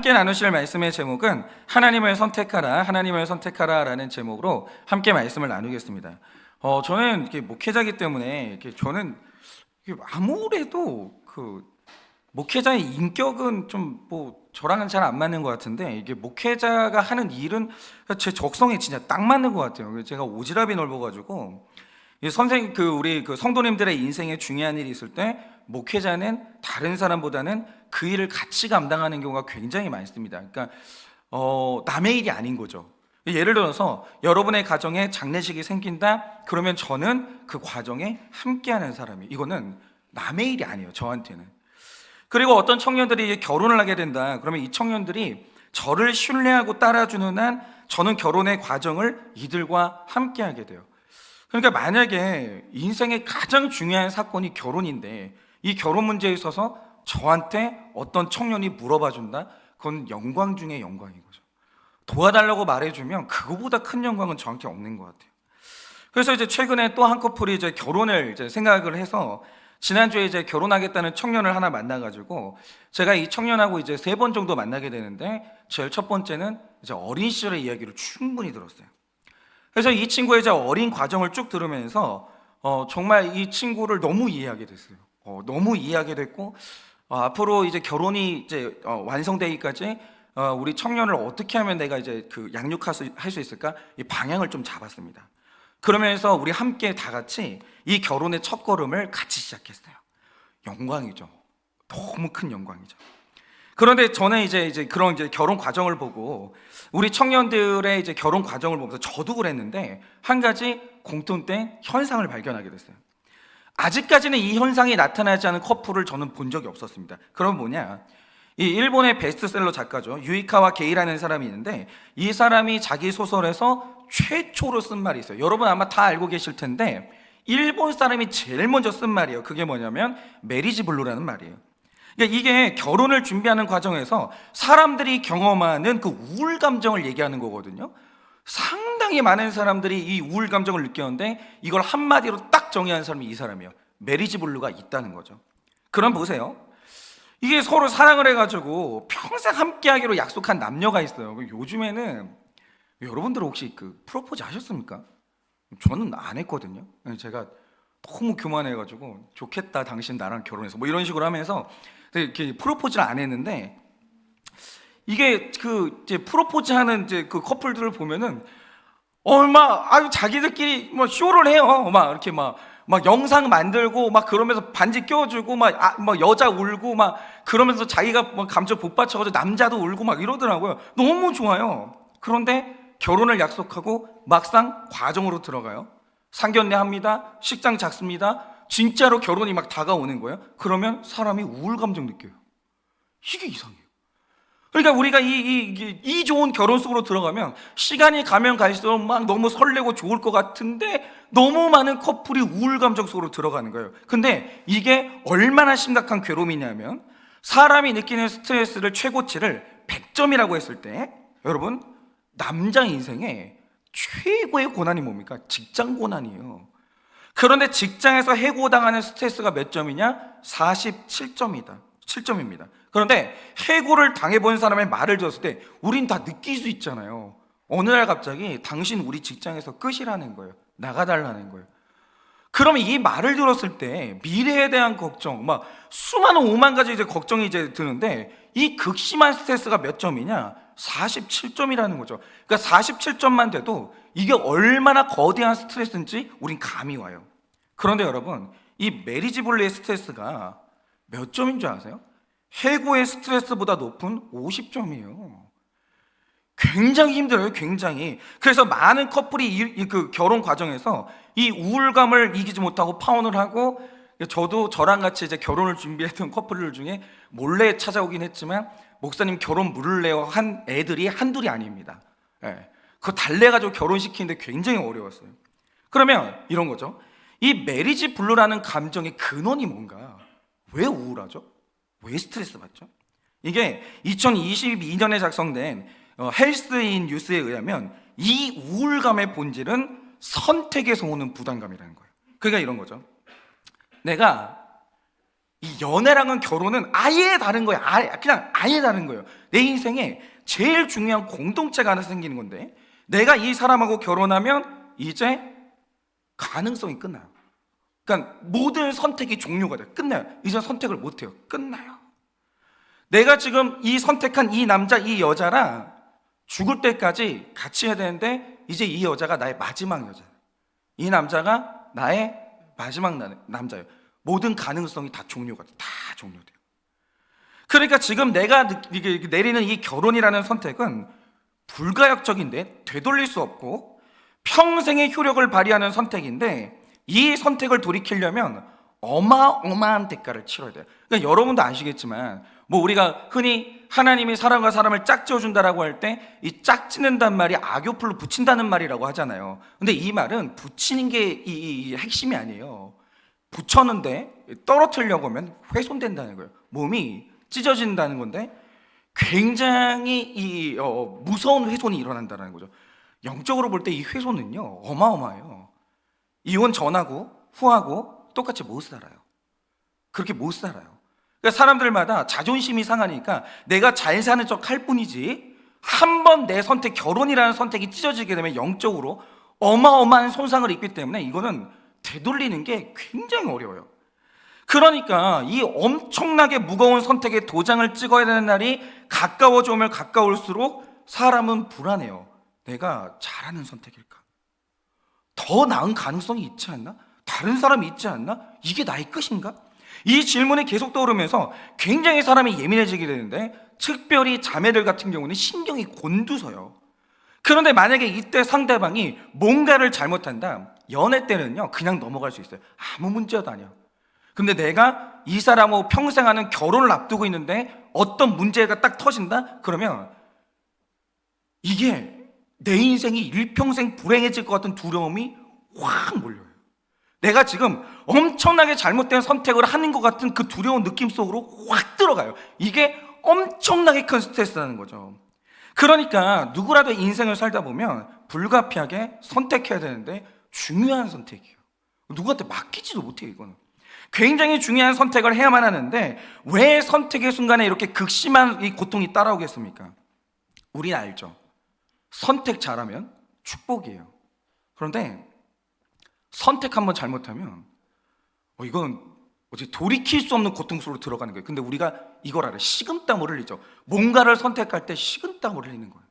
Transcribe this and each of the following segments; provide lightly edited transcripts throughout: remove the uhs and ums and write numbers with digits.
함께 나누실 말씀의 제목은 하나님을 선택하라, 하나님을 선택하라라는 제목으로 함께 말씀을 나누겠습니다. 저는 이렇게 목회자이기 때문에 저는 아무래도 목회자의 인격은 좀 저랑은 잘 안 맞는 것 같은데, 이게 목회자가 하는 일은 제 적성에 진짜 딱 맞는 것 같아요. 제가 오지랖이 넓어가지고 우리 성도님들의 인생에 중요한 일이 있을 때 목회자는 다른 사람보다는 그 일을 같이 감당하는 경우가 굉장히 많습니다. 그러니까 남의 일이 아닌 거죠. 예를 들어서 여러분의 가정에 장례식이 생긴다 그러면 저는 그 과정에 함께하는 사람이, 이거는 남의 일이 아니에요, 저한테는. 그리고 어떤 청년들이 결혼을 하게 된다 그러면 이 청년들이 저를 신뢰하고 따라주는 한 저는 결혼의 과정을 이들과 함께하게 돼요. 그러니까 만약에 인생의 가장 중요한 사건이 결혼인데 이 결혼 문제에 있어서 저한테 어떤 청년이 물어봐 준다, 그건 영광 중에 영광인 거죠. 도와달라고 말해주면 그거보다 큰 영광은 저한테 없는 것 같아요. 그래서 최근에 또 한 커플이 결혼을 생각을 해서 지난주에 결혼하겠다는 청년을 하나 만나가지고 제가 이 청년하고 3번 정도 만나게 되는데, 제일 첫 번째는 어린 시절의 이야기를 충분히 들었어요. 그래서 이 친구의 어린 과정을 쭉 들으면서 정말 이 친구를 너무 이해하게 됐어요. 너무 이해하게 됐고, 앞으로 결혼이 완성되기까지 우리 청년을 어떻게 하면 내가 양육할 수 있을까, 이 방향을 좀 잡았습니다. 그러면서 우리 함께 다 같이 이 결혼의 첫 걸음을 같이 시작했어요. 영광이죠. 너무 큰 영광이죠. 그런데 저는 그런 결혼 과정을 보고, 우리 청년들의 결혼 과정을 보면서 저도 그랬는데 한 가지 공통된 현상을 발견하게 됐어요. 아직까지는 이 현상이 나타나지 않은 커플을 저는 본 적이 없었습니다. 그럼 뭐냐? 이 일본의 베스트셀러 작가죠, 유이카와 게이라는 사람이 있는데, 이 사람이 자기 소설에서 최초로 쓴 말이 있어요. 여러분 아마 다 알고 계실 텐데 일본 사람이 제일 먼저 쓴 말이에요. 그게 뭐냐면 메리지 블루라는 말이에요. 그러니까 이게 결혼을 준비하는 과정에서 사람들이 경험하는 그 우울 감정을 얘기하는 거거든요. 상당히 많은 사람들이 이 우울 감정을 느꼈는데 이걸 한마디로 딱 정의한 사람이 이 사람이에요. 메리지 블루가 있다는 거죠. 그럼 보세요, 이게 서로 사랑을 해가지고 평생 함께하기로 약속한 남녀가 있어요. 요즘에는 여러분들 혹시 프로포즈 하셨습니까? 저는 안 했거든요. 제가 너무 교만해가지고 좋겠다 당신 나랑 결혼해서 이런 식으로 하면서 이렇게 프로포즈를 안 했는데, 이게 프로포즈 하는 그 커플들을 보면은 자기들끼리 쇼를 해요. 이렇게 영상 만들고 그러면서 반지 껴주고 여자 울고 그러면서 자기가 감정 복받쳐가지고 남자도 울고 이러더라고요. 너무 좋아요. 그런데 결혼을 약속하고 막상 과정으로 들어가요. 상견례 합니다. 식장 잡습니다. 진짜로 결혼이 다가오는 거예요. 그러면 사람이 우울 감정 느껴요. 이게 이상해요. 그러니까 우리가 이 좋은 결혼 속으로 들어가면 시간이 가면 갈수록 너무 설레고 좋을 것 같은데 너무 많은 커플이 우울 감정 속으로 들어가는 거예요. 근데 이게 얼마나 심각한 괴로움이냐면, 사람이 느끼는 스트레스를 최고치를 100점이라고 했을 때, 여러분 남자 인생에 최고의 고난이 뭡니까? 직장 고난이에요. 그런데 직장에서 해고당하는 스트레스가 몇 점이냐? 7점입니다. 그런데 해고를 당해본 사람의 말을 들었을 때 우린 다 느낄 수 있잖아요. 어느 날 갑자기 당신 우리 직장에서 끝이라는 거예요. 나가달라는 거예요. 그러면 이 말을 들었을 때 미래에 대한 걱정, 수많은 오만 가지 걱정이 드는데, 이 극심한 스트레스가 몇 점이냐? 47점이라는 거죠. 그러니까 47점만 돼도 이게 얼마나 거대한 스트레스인지 우린 감이 와요. 그런데 여러분, 이 메리지 블루의 스트레스가 몇 점인 줄 아세요? 해고의 스트레스보다 높은 50점이에요. 굉장히 힘들어요, 굉장히. 그래서 많은 커플이 그 결혼 과정에서 이 우울감을 이기지 못하고 파혼을 하고, 저도 저랑 같이 결혼을 준비했던 커플들 중에 몰래 찾아오긴 했지만 목사님 결혼 물을래요 한 애들이 한둘이 아닙니다. 그거 달래가지고 결혼시키는데 굉장히 어려웠어요. 그러면 이런 거죠. 이 메리지 블루라는 감정의 근원이 뭔가? 왜 우울하죠? 왜 스트레스 받죠? 이게 2022년에 작성된 헬스인 뉴스에 의하면 이 우울감의 본질은 선택에서 오는 부담감이라는 거예요. 그러니까 이런 거죠. 내가 이 연애랑은 결혼은 아예 다른 거예요. 그냥 아예 다른 거예요. 내 인생에 제일 중요한 공동체가 하나 생기는 건데, 내가 이 사람하고 결혼하면 이제 가능성이 끝나요. 그러니까 모든 선택이 종료가 돼요. 끝나요. 이제 선택을 못해요. 끝나요. 내가 지금 이 선택한 이 남자, 이 여자랑 죽을 때까지 같이 해야 되는데, 이제 이 여자가 나의 마지막 여자예요. 이 남자가 나의 마지막 남자예요. 모든 가능성이 다 종료가 돼요. 다 종료돼요. 그러니까 지금 내가 내리는 이 결혼이라는 선택은 불가역적인데, 되돌릴 수 없고 평생의 효력을 발휘하는 선택인데, 이 선택을 돌이키려면 어마어마한 대가를 치러야 돼요. 그러니까 여러분도 아시겠지만, 뭐 우리가 흔히 하나님이 사람과 사람을 짝지어준다라고 할 때 이 짝짓는단 말이 악교풀로 붙인다는 말이라고 하잖아요. 근데 이 말은 붙이는 게 이 핵심이 아니에요. 붙였는데 떨어뜨리려고 하면 훼손된다는 거예요. 몸이 찢어진다는 건데 굉장히 무서운 훼손이 일어난다는 거죠. 영적으로 볼 때 이 훼손은요 어마어마해요. 이혼 전하고 후하고 똑같이 못 살아요. 그렇게 못 살아요. 그러니까 사람들마다 자존심이 상하니까 내가 잘 사는 척 할 뿐이지, 한 번 내 선택, 결혼이라는 선택이 찢어지게 되면 영적으로 어마어마한 손상을 입기 때문에 이거는 되돌리는 게 굉장히 어려워요. 그러니까 이 엄청나게 무거운 선택의 도장을 찍어야 되는 날이 가까워져 오면 가까울수록 사람은 불안해요. 내가 잘하는 선택일까? 더 나은 가능성이 있지 않나? 다른 사람이 있지 않나? 이게 나의 끝인가? 이 질문이 계속 떠오르면서 굉장히 사람이 예민해지게 되는데, 특별히 자매들 같은 경우는 신경이 곤두서요. 그런데 만약에 이때 상대방이 뭔가를 잘못한다, 연애 때는요 그냥 넘어갈 수 있어요. 아무 문제도 아니야. 근데 내가 이 사람하고 평생 하는 결혼을 앞두고 있는데 어떤 문제가 딱 터진다? 그러면 이게 내 인생이 일평생 불행해질 것 같은 두려움이 확 몰려요. 내가 지금 엄청나게 잘못된 선택을 하는 것 같은 그 두려운 느낌 속으로 확 들어가요. 이게 엄청나게 큰 스트레스라는 거죠. 그러니까 누구라도 인생을 살다 보면 불가피하게 선택해야 되는데 중요한 선택이에요. 누구한테 맡기지도 못해요. 이거는 굉장히 중요한 선택을 해야만 하는데, 왜 선택의 순간에 이렇게 극심한 이 고통이 따라오겠습니까? 우리는 알죠. 선택 잘하면 축복이에요. 그런데 선택 한번 잘못하면 이건 돌이킬 수 없는 고통 속으로 들어가는 거예요. 근데 우리가 이걸 알아요. 식은땀을 흘리죠. 뭔가를 선택할 때 식은땀을 흘리는 거예요.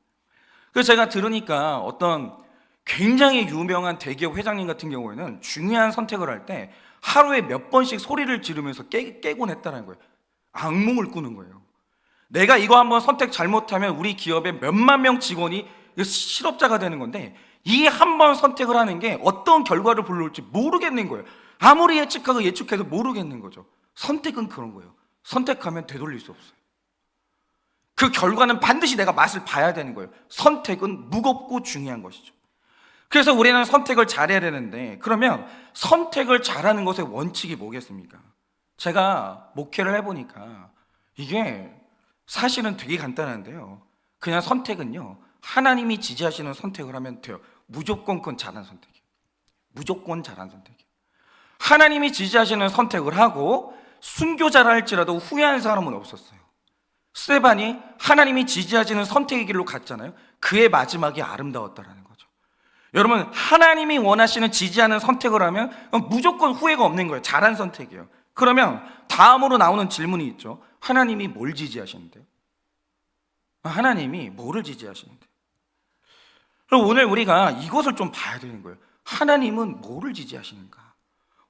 그래서 제가 들으니까 어떤 굉장히 유명한 대기업 회장님 같은 경우에는 중요한 선택을 할 때 하루에 몇 번씩 소리를 지르면서 깨곤 했다는 거예요. 악몽을 꾸는 거예요. 내가 이거 한번 선택 잘못하면 우리 기업의 몇만 명 직원이 실업자가 되는 건데, 이 한 번 선택을 하는 게 어떤 결과를 불러올지 모르겠는 거예요. 아무리 예측하고 예측해도 모르겠는 거죠. 선택은 그런 거예요. 선택하면 되돌릴 수 없어요. 그 결과는 반드시 내가 맛을 봐야 되는 거예요. 선택은 무겁고 중요한 것이죠. 그래서 우리는 선택을 잘해야 되는데, 그러면 선택을 잘하는 것의 원칙이 뭐겠습니까? 제가 목회를 해보니까 이게 사실은 되게 간단한데요, 그냥 선택은요 하나님이 지지하시는 선택을 하면 돼요. 무조건 그건 잘한 선택이에요. 무조건 잘한 선택이에요. 하나님이 지지하시는 선택을 하고 순교자라 할지라도 후회한 사람은 없었어요. 스데반이 하나님이 지지하시는 선택의 길로 갔잖아요. 그의 마지막이 아름다웠다라는 거죠. 여러분, 하나님이 원하시는 지지하는 선택을 하면 무조건 후회가 없는 거예요. 잘한 선택이에요. 그러면 다음으로 나오는 질문이 있죠. 하나님이 뭘 지지하시는데요? 하나님이 뭐를 지지하시는데요? 그럼 오늘 우리가 이것을 좀 봐야 되는 거예요. 하나님은 뭐를 지지하시는가?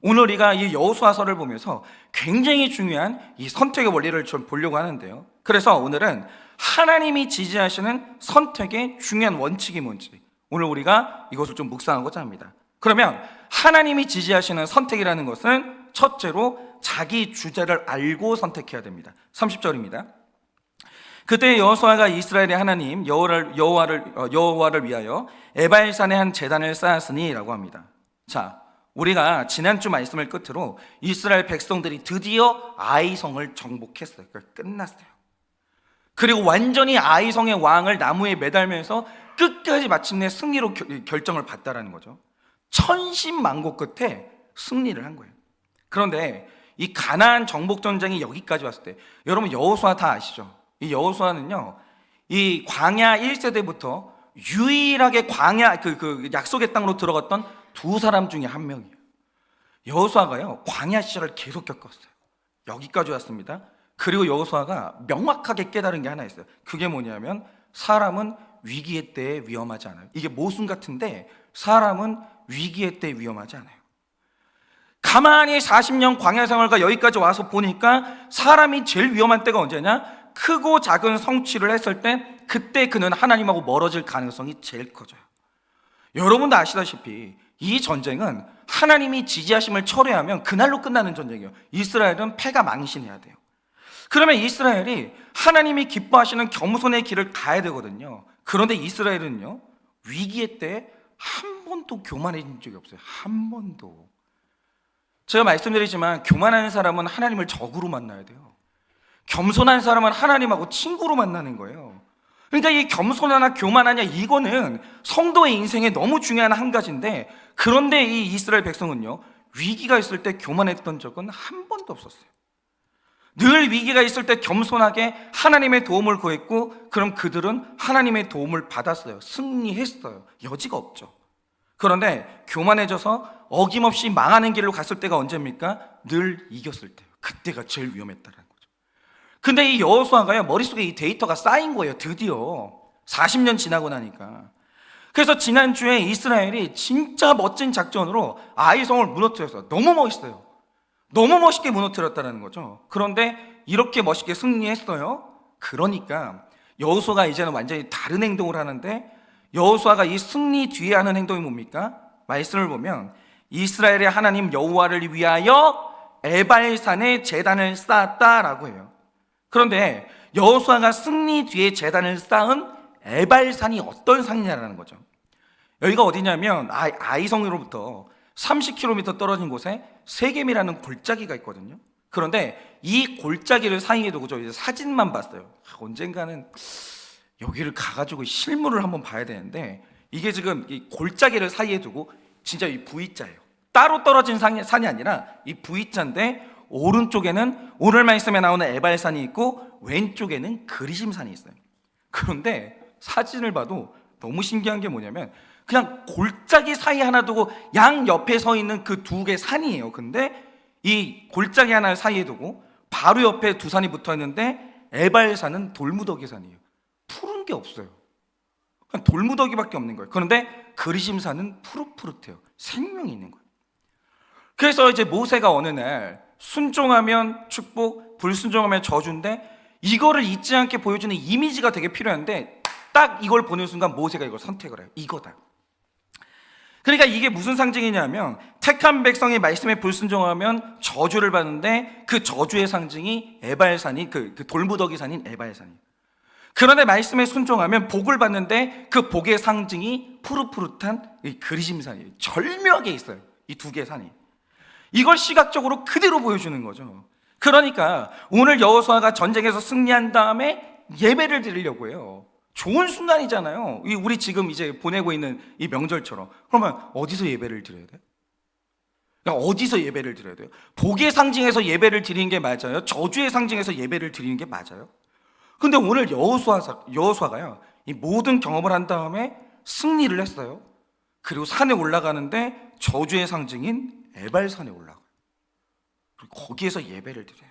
오늘 우리가 이 여호수아서를 보면서 굉장히 중요한 이 선택의 원리를 좀 보려고 하는데요. 그래서 오늘은 하나님이 지지하시는 선택의 중요한 원칙이 뭔지 오늘 우리가 이것을 좀 묵상하고자 합니다. 그러면 하나님이 지지하시는 선택이라는 것은 첫째로 자기 주제를 알고 선택해야 됩니다. 30절입니다. 그때 여호수아가 이스라엘의 하나님 여호와를 위하여 에발산에 한 제단을 쌓았으니 라고 합니다. 자, 우리가 지난주 말씀을 끝으로 이스라엘 백성들이 드디어 아이성을 정복했어요. 그러니까 끝났어요. 그리고 완전히 아이성의 왕을 나무에 매달면서 끝까지 마침내 승리로 결정을 받다라는 거죠. 천신만고 끝에 승리를 한 거예요. 그런데 이 가나안 정복 전쟁이 여기까지 왔을 때, 여러분 여호수아 다 아시죠? 이 여호수아는요, 이 광야 1세대부터 유일하게 광야 그 약속의 땅으로 들어갔던 두 사람 중에 한 명이에요. 여호수아가요, 광야 시절을 계속 겪었어요. 여기까지 왔습니다. 그리고 여호수아가 명확하게 깨달은 게 하나 있어요. 그게 뭐냐면 사람은 위기의 때에 위험하지 않아요. 이게 모순 같은데 사람은 위기의 때에 위험하지 않아요. 가만히 40년 광야 생활과 여기까지 와서 보니까 사람이 제일 위험한 때가 언제냐? 크고 작은 성취를 했을 때 그때 그는 하나님하고 멀어질 가능성이 제일 커져요. 여러분도 아시다시피 이 전쟁은 하나님이 지지하심을 철회하면 그날로 끝나는 전쟁이에요. 이스라엘은 패가 망신해야 돼요. 그러면 이스라엘이 하나님이 기뻐하시는 겸손의 길을 가야 되거든요. 그런데 이스라엘은요, 위기의 때에 한 번도 교만해진 적이 없어요. 한 번도. 제가 말씀드리지만 교만하는 사람은 하나님을 적으로 만나야 돼요. 겸손한 사람은 하나님하고 친구로 만나는 거예요. 그러니까 이 겸손하나 교만하냐, 이거는 성도의 인생에 너무 중요한 한 가지인데, 그런데 이 이스라엘 백성은요, 위기가 있을 때 교만했던 적은 한 번도 없었어요. 늘 위기가 있을 때 겸손하게 하나님의 도움을 구했고, 그럼 그들은 하나님의 도움을 받았어요. 승리했어요. 여지가 없죠. 그런데 교만해져서 어김없이 망하는 길로 갔을 때가 언제입니까? 늘 이겼을 때요. 그때가 제일 위험했다는 거죠. 근데 이 여호수아가요, 머릿속에 이 데이터가 쌓인 거예요. 드디어 40년 지나고 나니까. 그래서 지난주에 이스라엘이 진짜 멋진 작전으로 아이성을 무너뜨렸어요. 너무 멋있어요. 너무 멋있게 무너뜨렸다는 거죠. 그런데 이렇게 멋있게 승리했어요. 그러니까 여호수아가 이제는 완전히 다른 행동을 하는데, 여호수아가 이 승리 뒤에 하는 행동이 뭡니까? 말씀을 보면 이스라엘의 하나님 여호와를 위하여 에발산에 제단을 쌓았다라고 해요. 그런데 여호수아가 승리 뒤에 제단을 쌓은 에발산이 어떤 산이냐라는 거죠. 여기가 어디냐면 아이성으로부터 30km 떨어진 곳에 세겜이라는 골짜기가 있거든요. 그런데 이 골짜기를 사이에 두고 저 이제 사진만 봤어요. 언젠가는 여기를 가가지고 실물을 한번 봐야 되는데, 이게 지금 이 골짜기를 사이에 두고 진짜 이 V자예요. 따로 떨어진 산이 아니라 이 V자인데, 오른쪽에는 오늘 말씀에 나오는 에발산이 있고 왼쪽에는 그리심산이 있어요. 그런데 사진을 봐도 너무 신기한 게 뭐냐면, 그냥 골짜기 사이 하나 두고 양 옆에 서 있는 그 두 개 산이에요. 근데 이 골짜기 하나 사이에 두고 바로 옆에 두 산이 붙어 있는데, 에발산은 돌무더기 산이에요. 푸른 게 없어요. 그냥 돌무더기밖에 없는 거예요. 그런데 그리심산은 푸릇푸릇해요. 생명이 있는 거예요. 그래서 이제 모세가 어느 날 순종하면 축복, 불순종하면 저주인데, 이거를 잊지 않게 보여주는 이미지가 되게 필요한데, 딱 이걸 보는 순간 모세가 이걸 선택을 해요. 이거다. 그러니까 이게 무슨 상징이냐면, 택한 백성이 말씀에 불순종하면 저주를 받는데, 그 저주의 상징이 에발산이 그 돌무더기 산인 에발산이에요. 그런데 말씀에 순종하면 복을 받는데, 그 복의 상징이 푸릇푸릇한 이 그리심산이에요. 절묘하게 있어요, 이 두 개의 산이. 이걸 시각적으로 그대로 보여주는 거죠. 그러니까 오늘 여호수아가 전쟁에서 승리한 다음에 예배를 드리려고 해요. 좋은 순간이잖아요. 우리 지금 이제 보내고 있는 이 명절처럼. 그러면 어디서 예배를 드려야 돼요? 그러니까 어디서 예배를 드려야 돼요? 복의 상징에서 예배를 드리는 게 맞아요? 저주의 상징에서 예배를 드리는 게 맞아요? 근데 오늘 여호수아가요, 이 모든 경험을 한 다음에 승리를 했어요. 그리고 산에 올라가는데 저주의 상징인 에발산에 올라가요. 그리고 거기에서 예배를 드려요.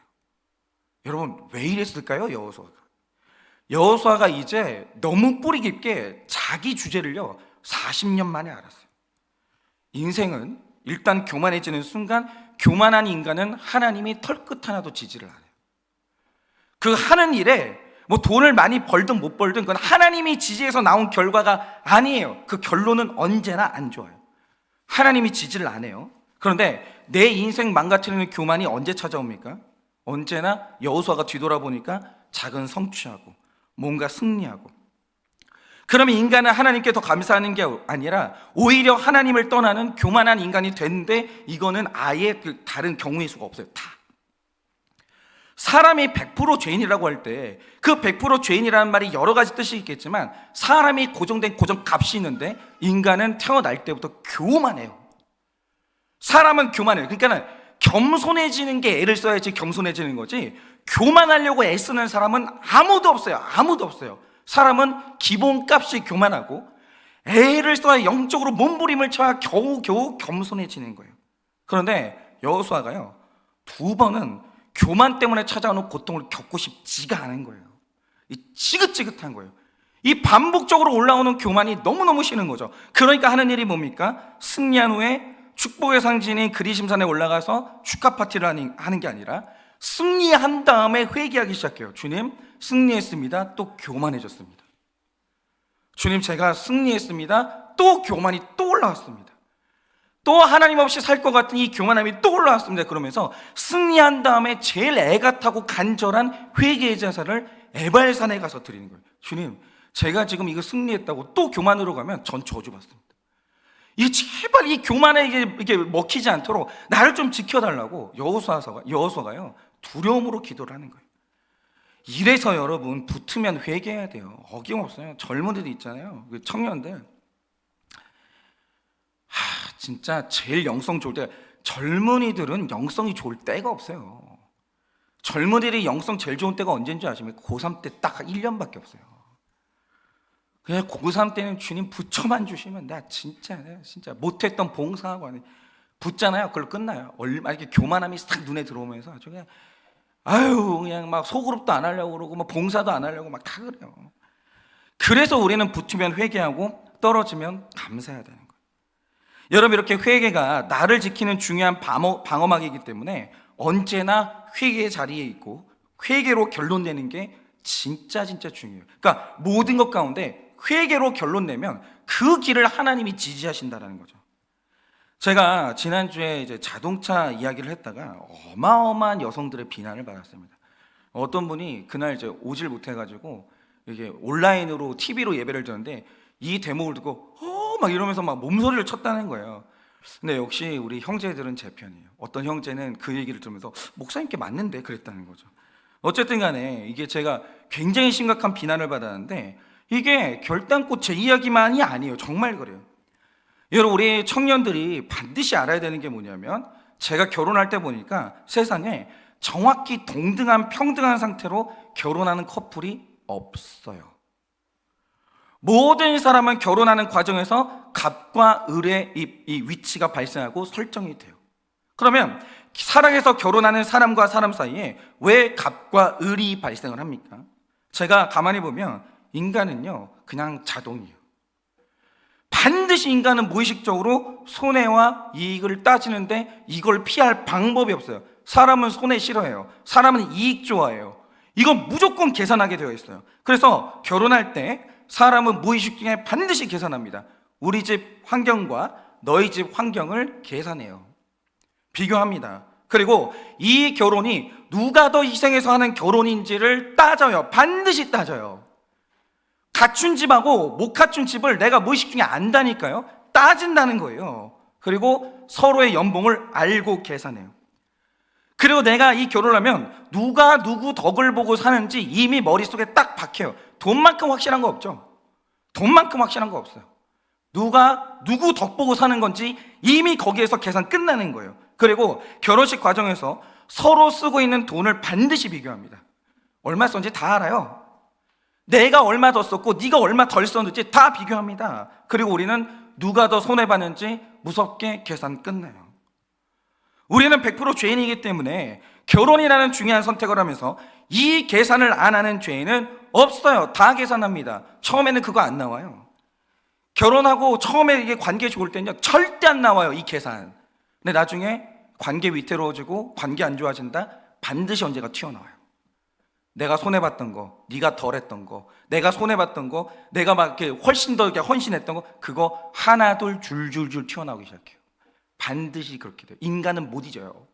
여러분, 왜 이랬을까요? 여호수아가 이제 너무 뿌리 깊게 자기 주제를요 40년 만에 알았어요. 인생은 일단 교만해지는 순간, 교만한 인간은 하나님이 털끝 하나도 지지를 안 해요. 그 하는 일에 뭐 돈을 많이 벌든 못 벌든 그건 하나님이 지지해서 나온 결과가 아니에요. 그 결론은 언제나 안 좋아요. 하나님이 지지를 안 해요. 그런데 내 인생 망가뜨리는 교만이 언제 찾아옵니까? 언제나 여호수아가 뒤돌아보니까 작은 성취하고 뭔가 승리하고. 그러면 인간은 하나님께 더 감사하는 게 아니라 오히려 하나님을 떠나는 교만한 인간이 됐는데, 이거는 아예 그 다른 경우의 수가 없어요. 다. 사람이 100% 죄인이라고 할 때 그 100% 죄인이라는 말이 여러 가지 뜻이 있겠지만, 사람이 고정된 고정값이 있는데 인간은 태어날 때부터 교만해요. 사람은 교만해요. 그러니까 겸손해지는 게 애를 써야지 겸손해지는 거지, 교만하려고 애쓰는 사람은 아무도 없어요. 아무도 없어요. 사람은 기본값이 교만하고 애를 써야 영적으로 몸부림을 쳐야 겨우겨우 겸손해지는 거예요. 그런데 여호수아가요, 두 번은 교만 때문에 찾아오는 고통을 겪고 싶지가 않은 거예요. 이 지긋지긋한 거예요. 이 반복적으로 올라오는 교만이 너무너무 싫은 거죠. 그러니까 하는 일이 뭡니까? 승리한 후에 축복의 상징인 그리심산에 올라가서 축하 파티를 하는 게 아니라 승리한 다음에 회개하기 시작해요. 주님, 승리했습니다. 또 교만해졌습니다. 주님, 제가 승리했습니다. 또 교만이 또 올라왔습니다. 또 하나님 없이 살 것 같은 이 교만함이 또 올라왔습니다. 그러면서 승리한 다음에 제일 애가 타고 간절한 회개의 제사를 에발산에 가서 드리는 거예요. 주님, 제가 지금 이거 승리했다고 또 교만으로 가면 전 저주받습니다. 이 제발 이 교만에 이게 먹히지 않도록 나를 좀 지켜달라고 여호수아가요 두려움으로 기도를 하는 거예요. 이래서 여러분, 붙으면 회개해야 돼요. 어김없어요. 젊은이들 있잖아요, 청년들. 진짜 제일 영성 좋을 때, 젊은이들은 영성이 좋을 때가 없어요. 젊은이들이 영성 제일 좋은 때가 언제인 줄 아십니까? 고3 때 딱 1년밖에 없어요. 그냥 고3 때는 주님 붙여만 주시면 내가 진짜 못했던 봉사하고 붙잖아요. 그걸로 끝나요. 얼마 이렇게 교만함이 싹 눈에 들어오면서 아주 그냥 막 소그룹도 안 하려고 그러고 막 봉사도 안 하려고 막 다 그래요. 그래서 우리는 붙으면 회개하고 떨어지면 감사해야 되는 거예요. 여러분, 이렇게 회개가 나를 지키는 중요한 방어막이기 때문에 언제나 회개의 자리에 있고 회개로 결론 내는 게 진짜 중요해요. 그러니까 모든 것 가운데 회개로 결론 내면 그 길을 하나님이 지지하신다는 거죠. 제가 지난주에 이제 자동차 이야기를 했다가 어마어마한 여성들의 비난을 받았습니다. 어떤 분이 그날 이제 오질 못해가지고 이게 온라인으로 TV로 예배를 드는데 이 대목을 듣고 막 이러면서 막 몸소리를 쳤다는 거예요. 근데 역시 우리 형제들은 제 편이에요. 어떤 형제는 그 얘기를 들으면서 목사님께 맞는데 그랬다는 거죠. 어쨌든 간에 이게 제가 굉장히 심각한 비난을 받았는데 이게 결단코 제 이야기만이 아니에요. 정말 그래요. 여러분, 우리 청년들이 반드시 알아야 되는 게 뭐냐면, 제가 결혼할 때 보니까 세상에 정확히 동등한 평등한 상태로 결혼하는 커플이 없어요. 모든 사람은 결혼하는 과정에서 갑과 을의 이 위치가 발생하고 설정이 돼요. 그러면 사랑해서 결혼하는 사람과 사람 사이에 왜 갑과 을이 발생을 합니까? 제가 가만히 보면 인간은요 그냥 자동이에요. 반드시 인간은 무의식적으로 손해와 이익을 따지는데 이걸 피할 방법이 없어요. 사람은 손해 싫어해요. 사람은 이익 좋아해요. 이건 무조건 계산하게 되어 있어요. 그래서 결혼할 때 사람은 무의식 중에 반드시 계산합니다. 우리 집 환경과 너희 집 환경을 계산해요. 비교합니다. 그리고 이 결혼이 누가 더 희생해서 하는 결혼인지를 따져요. 반드시 따져요. 갖춘 집하고 못 갖춘 집을 내가 무의식 중에 안다니까요. 따진다는 거예요. 그리고 서로의 연봉을 알고 계산해요. 그리고 내가 이 결혼을 하면 누가 누구 덕을 보고 사는지 이미 머릿속에 딱 박혀요. 돈만큼 확실한 거 없죠. 돈만큼 확실한 거 없어요. 누가 누구 덕 보고 사는 건지 이미 거기에서 계산 끝나는 거예요. 그리고 결혼식 과정에서 서로 쓰고 있는 돈을 반드시 비교합니다. 얼마 썼는지 다 알아요. 내가 얼마 더 썼고 네가 얼마 덜 썼는지 다 비교합니다. 그리고 우리는 누가 더 손해봤는지 무섭게 계산 끝내요. 우리는 100% 죄인이기 때문에 결혼이라는 중요한 선택을 하면서 이 계산을 안 하는 죄인은 없어요. 다 계산합니다. 처음에는 그거 안 나와요. 결혼하고 처음에 이게 관계 좋을 때는요 절대 안 나와요, 이 계산. 근데 나중에 관계 위태로워지고 관계 안 좋아진다? 반드시 언제가 튀어나와요. 내가 손해봤던 거, 네가 덜했던 거, 내가 손해봤던 거, 내가 막 이렇게 훨씬 더 이렇게 헌신했던 거, 그거 하나 둘 줄줄줄 튀어나오기 시작해요. 반드시 그렇게 돼요. 인간은 못 잊어요.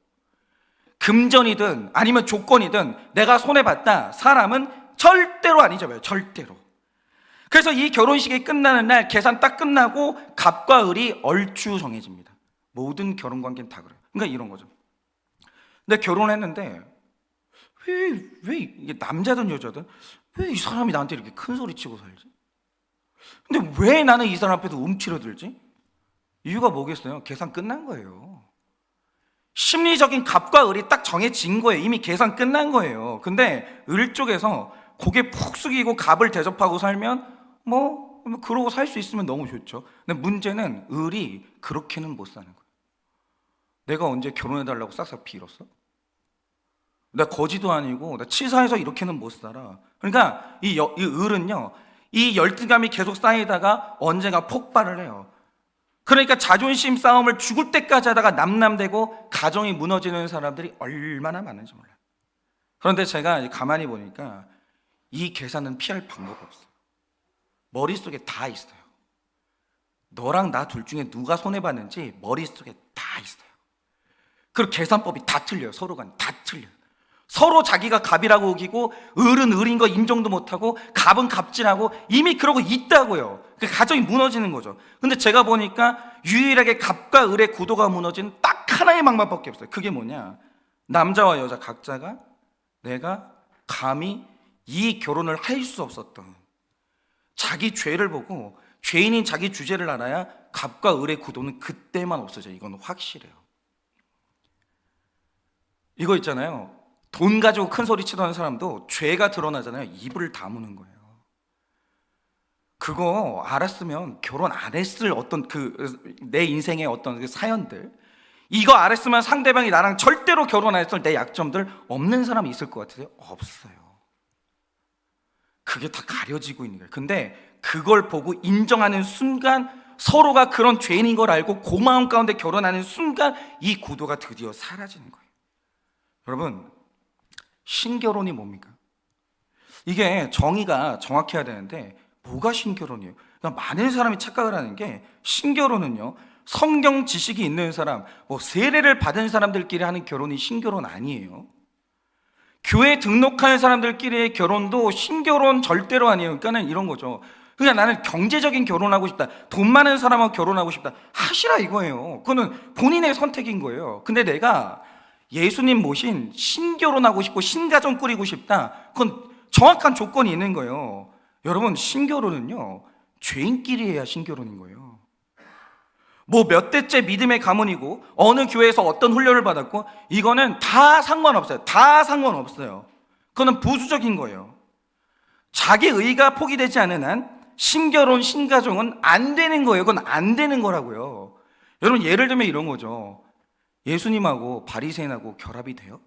금전이든 아니면 조건이든 내가 손해봤다, 사람은 절대로 안 잊어요. 절대로. 그래서 이 결혼식이 끝나는 날 계산 딱 끝나고 갑과 을이 얼추 정해집니다. 모든 결혼관계는 다 그래요. 그러니까 이런 거죠. 근데 결혼했는데 왜 이게 남자든 여자든 왜 이 사람이 나한테 이렇게 큰 소리 치고 살지? 근데 왜 나는 이 사람 앞에서 움츠러들지? 이유가 뭐겠어요? 계산 끝난 거예요. 심리적인 갑과 을이 딱 정해진 거예요. 이미 계산 끝난 거예요. 근데 을 쪽에서 고개 푹 숙이고 갑을 대접하고 살면 그러고 살 수 있으면 너무 좋죠. 근데 문제는 을이 그렇게는 못 사는 거예요. 내가 언제 결혼해달라고 싹싹 빌었어? 나 거지도 아니고 나 치사해서 이렇게는 못 살아. 그러니까 이 을은요, 이 열등감이 계속 쌓이다가 언젠가 폭발을 해요. 그러니까 자존심 싸움을 죽을 때까지 하다가 남남되고 가정이 무너지는 사람들이 얼마나 많은지 몰라요. 그런데 제가 가만히 보니까 이 계산은 피할 방법이 없어요. 머릿속에 다 있어요. 너랑 나 둘 중에 누가 손해봤는지 머릿속에 다 있어요. 그리고 계산법이 다 틀려요. 서로 간에 다 틀려요. 서로 자기가 갑이라고 우기고 을은 을인 거 인정도 못하고 갑은 갑질하고 이미 그러고 있다고요. 그 가정이 무너지는 거죠. 근데 제가 보니까 유일하게 갑과 을의 구도가 무너진 딱 하나의 방법밖에 없어요. 그게 뭐냐? 남자와 여자 각자가 내가 감히 이 결혼을 할 수 없었던 자기 죄를 보고 죄인인 자기 주제를 알아야 갑과 을의 구도는 그때만 없어져요. 이건 확실해요. 이거 있잖아요. 돈 가지고 큰 소리 치던 사람도 죄가 드러나잖아요. 입을 다무는 거예요. 그거 알았으면 결혼 안 했을 어떤 내 인생의 어떤 그 사연들, 이거 알았으면 상대방이 나랑 절대로 결혼 안 했을 내 약점들 없는 사람이 있을 것 같으세요? 없어요. 그게 다 가려지고 있는 거예요. 근데 그걸 보고 인정하는 순간, 서로가 그런 죄인인 걸 알고 고마움 가운데 결혼하는 순간 이 구도가 드디어 사라지는 거예요. 여러분, 신결혼이 뭡니까? 이게 정의가 정확해야 되는데 뭐가 신결혼이에요? 그러니까 많은 사람이 착각을 하는 게 신결혼은요, 성경 지식이 있는 사람, 세례를 받은 사람들끼리 하는 결혼이 신결혼 아니에요. 교회 등록하는 사람들끼리의 결혼도 신결혼 절대로 아니에요. 그러니까는 이런 거죠. 그러니까 나는 경제적인 결혼하고 싶다, 돈 많은 사람하고 결혼하고 싶다, 하시라 이거예요. 그거는 본인의 선택인 거예요. 근데 내가 예수님 모신 신결혼하고 싶고 신가정 꾸리고 싶다, 그건 정확한 조건이 있는 거예요. 여러분, 신결혼은요, 죄인끼리 해야 신결혼인 거예요. 몇 대째 믿음의 가문이고 어느 교회에서 어떤 훈련을 받았고 이거는 다 상관없어요. 다 상관없어요. 그거는 부수적인 거예요. 자기 의가 포기되지 않은 한 신결혼 신가정은 안 되는 거예요. 그건 안 되는 거라고요. 여러분, 예를 들면 이런 거죠. 예수님하고 바리새인하고 결합이 돼요?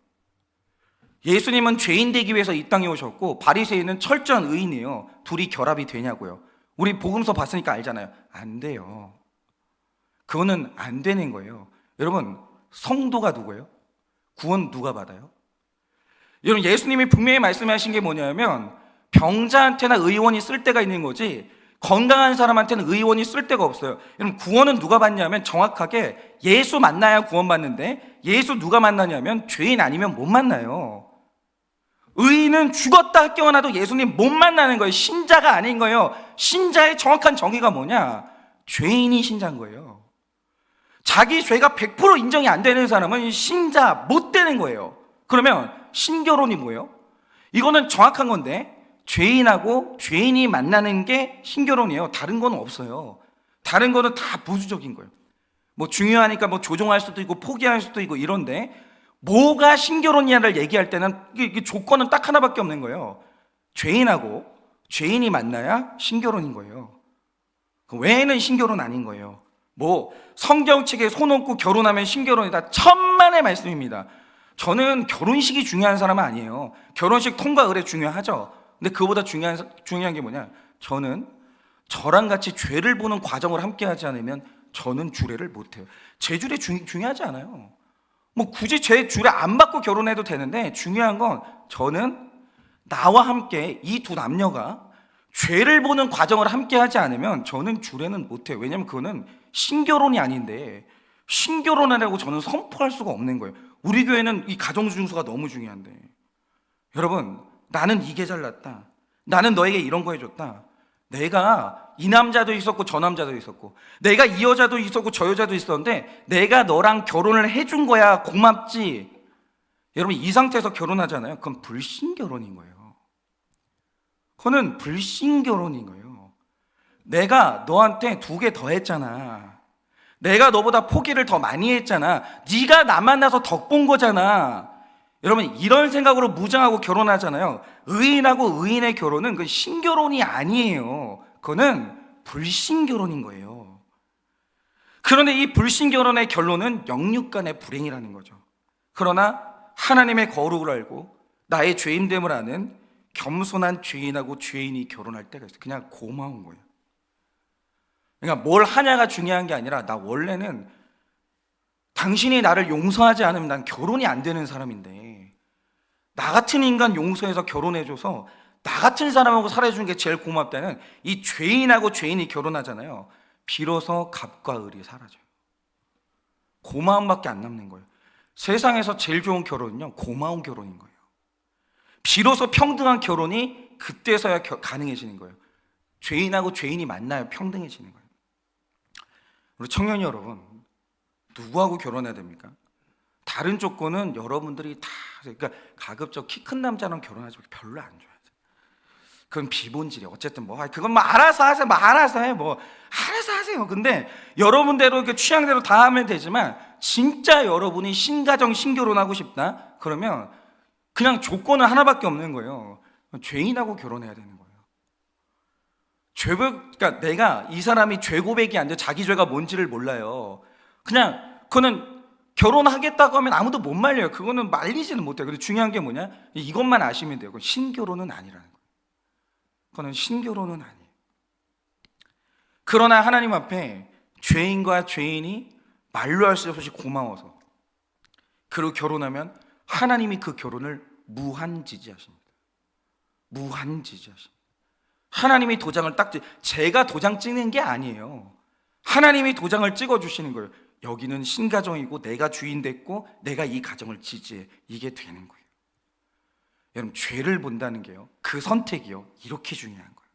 예수님은 죄인 되기 위해서 이 땅에 오셨고 바리새인은 철저한 의인이에요. 둘이 결합이 되냐고요? 우리 복음서 봤으니까 알잖아요. 안 돼요. 그거는 안 되는 거예요. 여러분, 성도가 누구예요? 구원 누가 받아요? 여러분, 예수님이 분명히 말씀하신 게 뭐냐면 병자한테나 의원이 쓸 데가 있는 거지 건강한 사람한테는 의원이 쓸 데가 없어요. 여러분, 구원은 누가 받냐면 정확하게 예수 만나야 구원받는데 예수 누가 만나냐면 죄인 아니면 못 만나요. 의인은 죽었다 깨어나도 예수님 못 만나는 거예요. 신자가 아닌 거예요. 신자의 정확한 정의가 뭐냐? 죄인이 신자인 거예요. 자기 죄가 100% 인정이 안 되는 사람은 신자 못 되는 거예요. 그러면 신결혼이 뭐예요? 이거는 정확한 건데 죄인하고 죄인이 만나는 게 신결혼이에요. 다른 건 없어요. 다른 거는 다 부수적인 거예요. 중요하니까 조종할 수도 있고 포기할 수도 있고 이런데 뭐가 신결혼이냐를 얘기할 때는 이게 조건은 딱 하나밖에 없는 거예요. 죄인하고 죄인이 만나야 신결혼인 거예요. 그 외에는 신결혼 아닌 거예요. 성경책에 손 얹고 결혼하면 신결혼이다, 천만의 말씀입니다. 저는 결혼식이 중요한 사람은 아니에요. 결혼식 통과 의례 중요하죠. 근데 그보다 중요한 게 뭐냐? 저는 저랑 같이 죄를 보는 과정을 함께 하지 않으면 저는 주례를 못해요. 제 주례 중요하지 않아요. 굳이 제 주례 안 받고 결혼해도 되는데 중요한 건 저는 나와 함께 이 두 남녀가 죄를 보는 과정을 함께 하지 않으면 저는 주례는 못해요. 왜냐면 그거는 신결혼이 아닌데 신결혼하라고 저는 선포할 수가 없는 거예요. 우리 교회는 이 가정중수가 너무 중요한데, 여러분, 나는 이게 잘났다, 나는 너에게 이런 거 해줬다, 내가 이 남자도 있었고 저 남자도 있었고 내가 이 여자도 있었고 저 여자도 있었는데 내가 너랑 결혼을 해준 거야, 고맙지. 여러분, 이 상태에서 결혼하잖아요. 그건 불신결혼인 거예요. 그거는 불신결혼인 거예요. 내가 너한테 2개 더 했잖아. 내가 너보다 포기를 더 많이 했잖아. 네가 나 만나서 덕 본 거잖아. 여러분, 이런 생각으로 무장하고 결혼하잖아요. 의인하고 의인의 결혼은 그 신결혼이 아니에요. 그거는 불신결혼인 거예요. 그런데 이 불신결혼의 결론은 영육간의 불행이라는 거죠. 그러나 하나님의 거룩을 알고 나의 죄인됨을 아는 겸손한 죄인하고 죄인이 결혼할 때가 있어요. 그냥 고마운 거예요. 그러니까 뭘 하냐가 중요한 게 아니라, 나 원래는 당신이 나를 용서하지 않으면 난 결혼이 안 되는 사람인데, 나 같은 인간 용서해서 결혼해줘서 나 같은 사람하고 살아주는 게 제일 고맙다는 이 죄인하고 죄인이 결혼하잖아요. 비로소 갑과 을이 사라져요. 고마움밖에 안 남는 거예요. 세상에서 제일 좋은 결혼은요, 고마운 결혼인 거예요. 비로소 평등한 결혼이 그때서야 가능해지는 거예요. 죄인하고 죄인이 만나야 평등해지는 거예요. 우리 청년이 여러분, 누구하고 결혼해야 됩니까? 다른 조건은 여러분들이 다, 그러니까 가급적 키 큰 남자랑 결혼하지 말고 별로 안 좋아요. 그건 비본질이에요. 어쨌든 그건 알아서 하세요. 알아서 해. 알아서 하세요. 근데 여러분대로 취향대로 다 하면 되지만, 진짜 여러분이 신가정 신결혼하고 싶다? 그러면 그냥 조건은 하나밖에 없는 거예요. 죄인하고 결혼해야 되는 거예요. 그러니까 내가 이 사람이 죄 고백이 안 돼, 자기 죄가 뭔지를 몰라요. 그거는 결혼하겠다고 하면 아무도 못 말려요. 그거는 말리지는 못해요. 근데 중요한 게 뭐냐? 이것만 아시면 돼요. 그건 신결혼은 아니라는 거예요. 그거는 신결혼은 아니에요. 그러나 하나님 앞에 죄인과 죄인이 말로 할 수 없이 고마워서, 그리고 결혼하면 하나님이 그 결혼을 무한지지하십니다. 무한지지하십니다. 하나님이 도장을 제가 도장 찍는 게 아니에요. 하나님이 도장을 찍어주시는 거예요. 여기는 신가정이고 내가 주인 됐고 내가 이 가정을 지지해. 이게 되는 거예요. 여러분, 죄를 본다는 게요, 그 선택이요, 이렇게 중요한 거예요.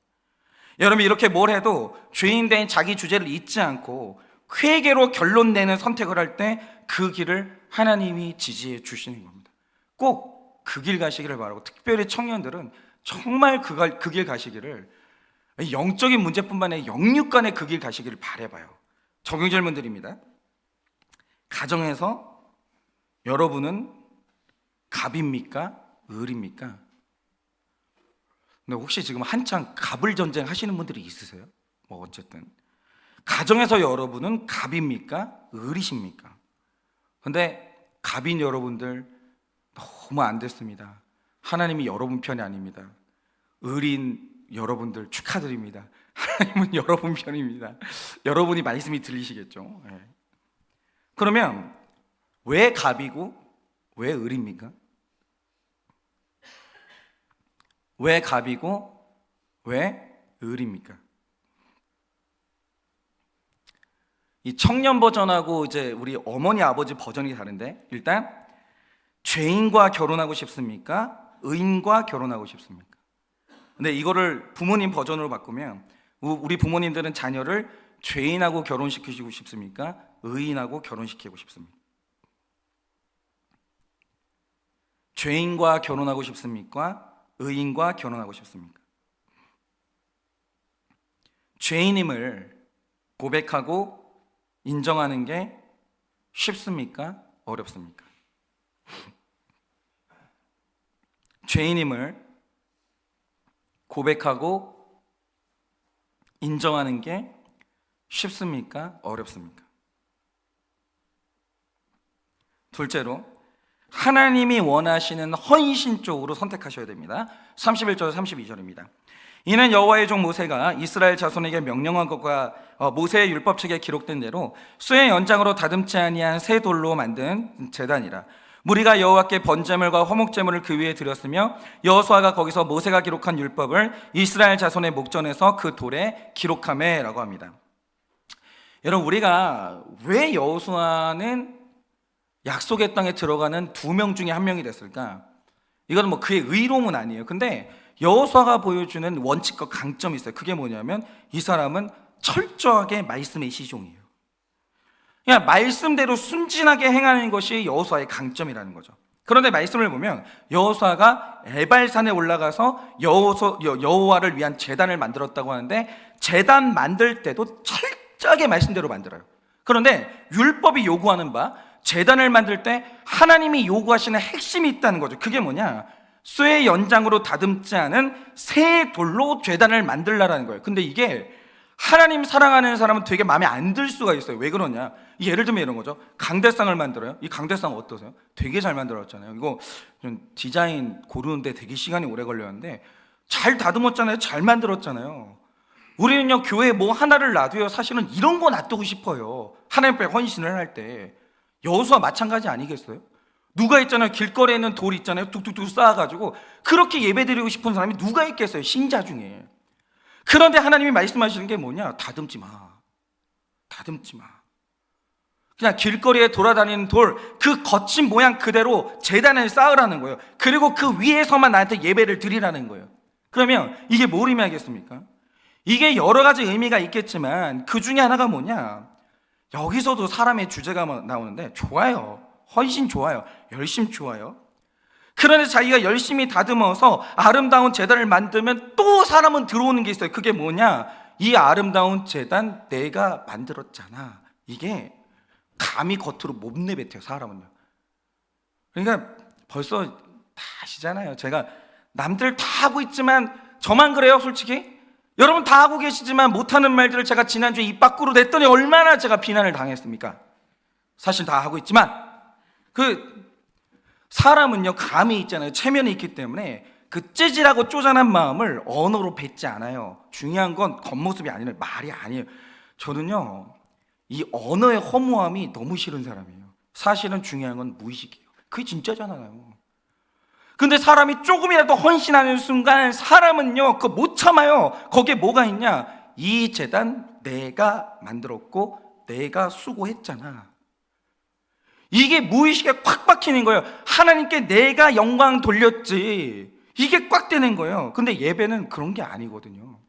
여러분, 이렇게 뭘 해도 죄인 된 자기 주제를 잊지 않고 회개로 결론 내는 선택을 할 때 그 길을 하나님이 지지해 주시는 겁니다. 꼭 그 길 가시기를 바라고, 특별히 청년들은 정말 그 길 가시기를, 영적인 문제뿐만 아니라 영육간의 그 길 가시기를 바라봐요. 적용 질문드립니다. 가정에서 여러분은 갑입니까? 을입니까? 근데 혹시 지금 한창 갑을 전쟁 하시는 분들이 있으세요? 어쨌든 가정에서 여러분은 갑입니까? 을이십니까? 근데 갑인 여러분들 너무 안 됐습니다. 하나님이 여러분 편이 아닙니다. 을인 여러분들 축하드립니다. 하나님은 여러분 편입니다. 여러분이 말씀이 들리시겠죠? 네. 그러면 왜 갑이고 왜 을입니까? 왜 갑이고 왜 을입니까? 이 청년 버전하고 이제 우리 어머니 아버지 버전이 다른데, 일단 죄인과 결혼하고 싶습니까? 의인과 결혼하고 싶습니까? 근데 이거를 부모님 버전으로 바꾸면, 우리 부모님들은 자녀를 죄인하고 결혼시키고 싶습니까? 의인하고 결혼시키고 싶습니까? 죄인과 결혼하고 싶습니까? 의인과 결혼하고 싶습니까? 죄인임을 고백하고 인정하는 게 쉽습니까? 어렵습니까? 죄인임을 고백하고 인정하는 게 쉽습니까? 어렵습니까? 둘째로, 하나님이 원하시는 헌신 쪽으로 선택하셔야 됩니다. 31절 32절입니다. 이는 여호와의 종 모세가 이스라엘 자손에게 명령한 것과 모세의 율법책에 기록된 대로 수의 연장으로 다듬지 아니한 새 돌로 만든 제단이라. 무리가 여호와께 번제물과 화목제물을 그 위에 드렸으며, 여호수아가 거기서 모세가 기록한 율법을 이스라엘 자손의 목전에서 그 돌에 기록하매라고 합니다. 여러분, 우리가 왜 여호수아는 약속의 땅에 들어가는 2명 중에 1명이 됐을까? 이건 그의 의로움은 아니에요. 근데 여호수아가 보여주는 원칙과 강점이 있어요. 그게 뭐냐면, 이 사람은 철저하게 말씀의 시종이에요. 그냥 말씀대로 순진하게 행하는 것이 여호수아의 강점이라는 거죠. 그런데 말씀을 보면 여호수아가 에발산에 올라가서 여호와를 위한 제단을 만들었다고 하는데, 제단 만들 때도 철저하게 말씀대로 만들어요. 그런데 율법이 요구하는 바 제단을 만들 때 하나님이 요구하시는 핵심이 있다는 거죠. 그게 뭐냐? 쇠 연장으로 다듬지 않은 새 돌로 제단을 만들라라는 거예요. 근데 이게 하나님 사랑하는 사람은 되게 마음에 안 들 수가 있어요. 왜 그러냐? 예를 들면 이런 거죠. 강대상을 만들어요. 이 강대상 어떠세요? 되게 잘 만들었잖아요. 이거 좀 디자인 고르는데 되게 시간이 오래 걸렸는데 잘 다듬었잖아요. 잘 만들었잖아요. 우리는요, 교회에 뭐 하나를 놔도요, 사실은 이런 거 놔두고 싶어요. 하나님 앞에 헌신을 할 때. 여호수아 마찬가지 아니겠어요? 누가 있잖아요, 길거리에 있는 돌 있잖아요, 뚝뚝뚝 쌓아가지고 그렇게 예배드리고 싶은 사람이 누가 있겠어요, 신자 중에. 그런데 하나님이 말씀하시는 게 뭐냐? 다듬지 마. 다듬지 마. 그냥 길거리에 돌아다니는 돌, 그 거친 모양 그대로 제단을 쌓으라는 거예요. 그리고 그 위에서만 나한테 예배를 드리라는 거예요. 그러면 이게 뭘 의미하겠습니까? 이게 여러 가지 의미가 있겠지만 그 중에 하나가 뭐냐? 여기서도 사람의 주제가 나오는데 좋아요. 헌신 좋아요. 열심 좋아요. 그런데 자기가 열심히 다듬어서 아름다운 제단을 만들면 또 사람은 들어오는 게 있어요. 그게 뭐냐? 이 아름다운 제단 내가 만들었잖아. 이게 감히 겉으로 못 내뱉어요, 사람은요. 그러니까 벌써 다 아시잖아요. 제가 남들 다 하고 있지만 저만 그래요, 솔직히? 여러분 다 하고 계시지만 못하는 말들을 제가 지난주에 입 밖으로 냈더니 얼마나 제가 비난을 당했습니까? 사실 다 하고 있지만 사람은요, 감이 있잖아요. 체면이 있기 때문에 그 찌질하고 쪼잔한 마음을 언어로 뱉지 않아요. 중요한 건 겉모습이 아니라 말이 아니에요. 저는요, 이 언어의 허무함이 너무 싫은 사람이에요. 사실은 중요한 건 무의식이에요. 그게 진짜잖아요. 근데 사람이 조금이라도 헌신하는 순간 사람은요, 그거 못 참아요. 거기에 뭐가 있냐? 이 재단 내가 만들었고 내가 수고했잖아. 이게 무의식에 꽉 박히는 거예요. 하나님께 내가 영광 돌렸지. 이게 꽉 되는 거예요. 근데 예배는 그런 게 아니거든요.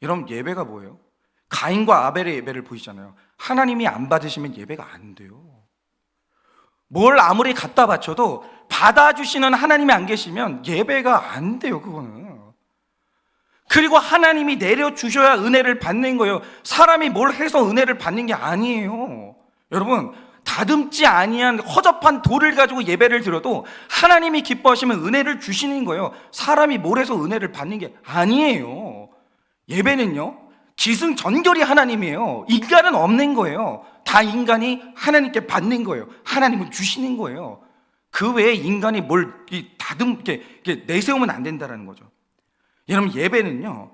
여러분, 예배가 뭐예요? 가인과 아벨의 예배를 보시잖아요. 하나님이 안 받으시면 예배가 안 돼요. 뭘 아무리 갖다 바쳐도 받아주시는 하나님이 안 계시면 예배가 안 돼요, 그거는. 그리고 하나님이 내려주셔야 은혜를 받는 거예요. 사람이 뭘 해서 은혜를 받는 게 아니에요. 여러분, 다듬지 아니한 허접한 돌을 가지고 예배를 드려도 하나님이 기뻐하시면 은혜를 주시는 거예요. 사람이 뭘 해서 은혜를 받는 게 아니에요. 예배는요, 기승전결이 하나님이에요. 인간은 없는 거예요. 다 인간이 하나님께 받는 거예요. 하나님은 주시는 거예요. 그 외에 인간이 뭘 이렇게 내세우면 안 된다는 거죠. 여러분, 예배는요,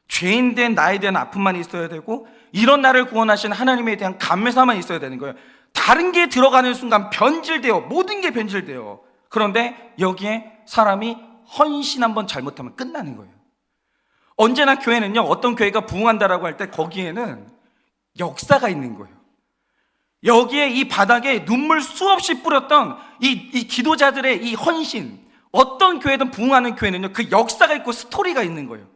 죄인된 나에 대한 아픔만 있어야 되고 이런 나를 구원하신 하나님에 대한 감사만 있어야 되는 거예요. 다른 게 들어가는 순간 변질돼요. 모든 게 변질돼요. 그런데 여기에 사람이 헌신 한번 잘못하면 끝나는 거예요. 언제나 교회는요, 어떤 교회가 부흥한다라고 할 때 거기에는 역사가 있는 거예요. 여기에 이 바닥에 눈물 수없이 뿌렸던 이 기도자들의 이 헌신, 어떤 교회든 부흥하는 교회는요, 그 역사가 있고 스토리가 있는 거예요.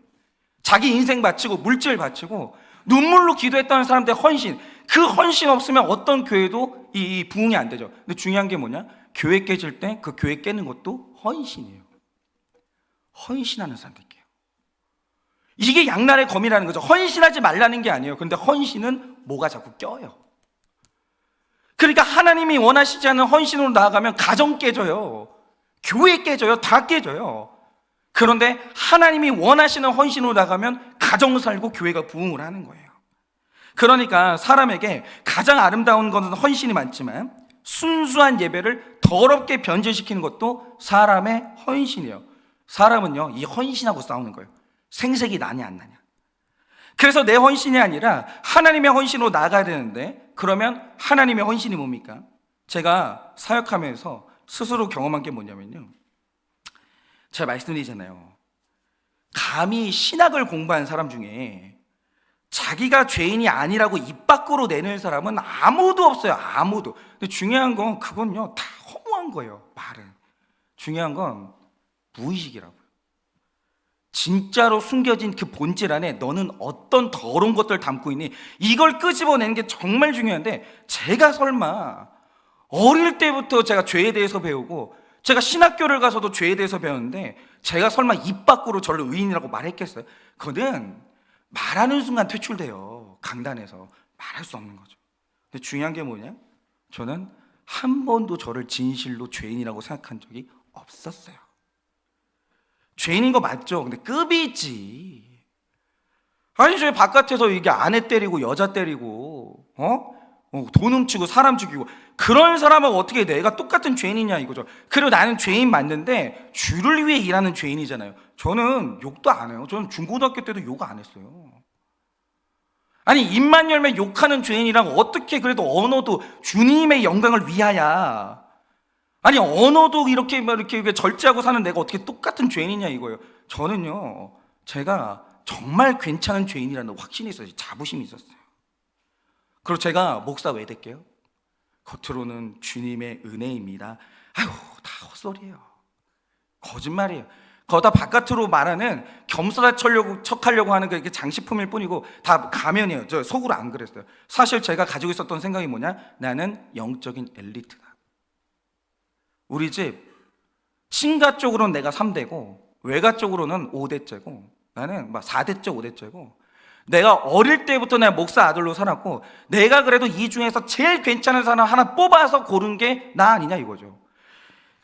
자기 인생 바치고 물질 바치고 눈물로 기도했던 사람들의 헌신, 그 헌신 없으면 어떤 교회도 이 부흥이 안 되죠. 근데 중요한 게 뭐냐? 교회 깨질 때 그 교회 깨는 것도 헌신이에요. 헌신하는 사람들게요. 이게 양날의 검이라는 거죠. 헌신하지 말라는 게 아니에요. 근데 헌신은 뭐가 자꾸 껴요. 그러니까 하나님이 원하시지 않는 헌신으로 나아가면 가정 깨져요. 교회 깨져요. 다 깨져요. 그런데 하나님이 원하시는 헌신으로 나가면 가정 살고 교회가 부흥을 하는 거예요. 그러니까 사람에게 가장 아름다운 것은 헌신이 많지만 순수한 예배를 더럽게 변질시키는 것도 사람의 헌신이에요. 사람은요, 이 헌신하고 싸우는 거예요. 생색이 나냐 안 나냐. 그래서 내 헌신이 아니라 하나님의 헌신으로 나가야 되는데, 그러면 하나님의 헌신이 뭡니까? 제가 사역하면서 스스로 경험한 게 뭐냐면요, 제가 말씀드리잖아요, 감히 신학을 공부한 사람 중에 자기가 죄인이 아니라고 입 밖으로 내는 사람은 아무도 없어요. 아무도. 근데 중요한 건 그건요, 다 허무한 거예요. 말은. 중요한 건 무의식이라고요. 진짜로 숨겨진 그 본질 안에 너는 어떤 더러운 것들을 담고 있니? 이걸 끄집어내는 게 정말 중요한데, 제가 설마 어릴 때부터 제가 죄에 대해서 배우고 제가 신학교를 가서도 죄에 대해서 배웠는데 제가 설마 입 밖으로 저를 의인이라고 말했겠어요? 그거는 말하는 순간 퇴출돼요. 강단에서 말할 수 없는 거죠. 근데 중요한 게 뭐냐? 저는 한 번도 저를 진실로 죄인이라고 생각한 적이 없었어요. 죄인인 거 맞죠? 근데 급이지. 아니 저 바깥에서 이게 아내 때리고 여자 때리고 돈 훔치고 사람 죽이고 그런 사람하고 어떻게 내가 똑같은 죄인이냐 이거죠. 그리고 나는 죄인 맞는데 주를 위해 일하는 죄인이잖아요. 저는 욕도 안 해요. 저는 중고등학교 때도 욕 안 했어요. 아니 입만 열면 욕하는 죄인이랑 어떻게 그래도 언어도 주님의 영광을 위하여, 아니 언어도 이렇게 절제하고 사는 내가 어떻게 똑같은 죄인이냐 이거예요. 저는요 제가 정말 괜찮은 죄인이라는 확신이 있어요. 자부심이 있었어요. 그리고 제가 목사 왜 될게요? 겉으로는 주님의 은혜입니다. 아유 다 헛소리예요. 거짓말이에요. 거기다 바깥으로 말하는 겸손한 척하려고 하는 게 장식품일 뿐이고 다 가면이에요. 저 속으로 안 그랬어요. 사실 제가 가지고 있었던 생각이 뭐냐? 나는 영적인 엘리트다. 우리 집 친가 쪽으로는 내가 3대고 외가 쪽으로는 5대째고 나는 막 4대째 5대째고 내가 어릴 때부터 내가 목사 아들로 살았고 내가 그래도 이 중에서 제일 괜찮은 사람 하나 뽑아서 고른 게 나 아니냐 이거죠.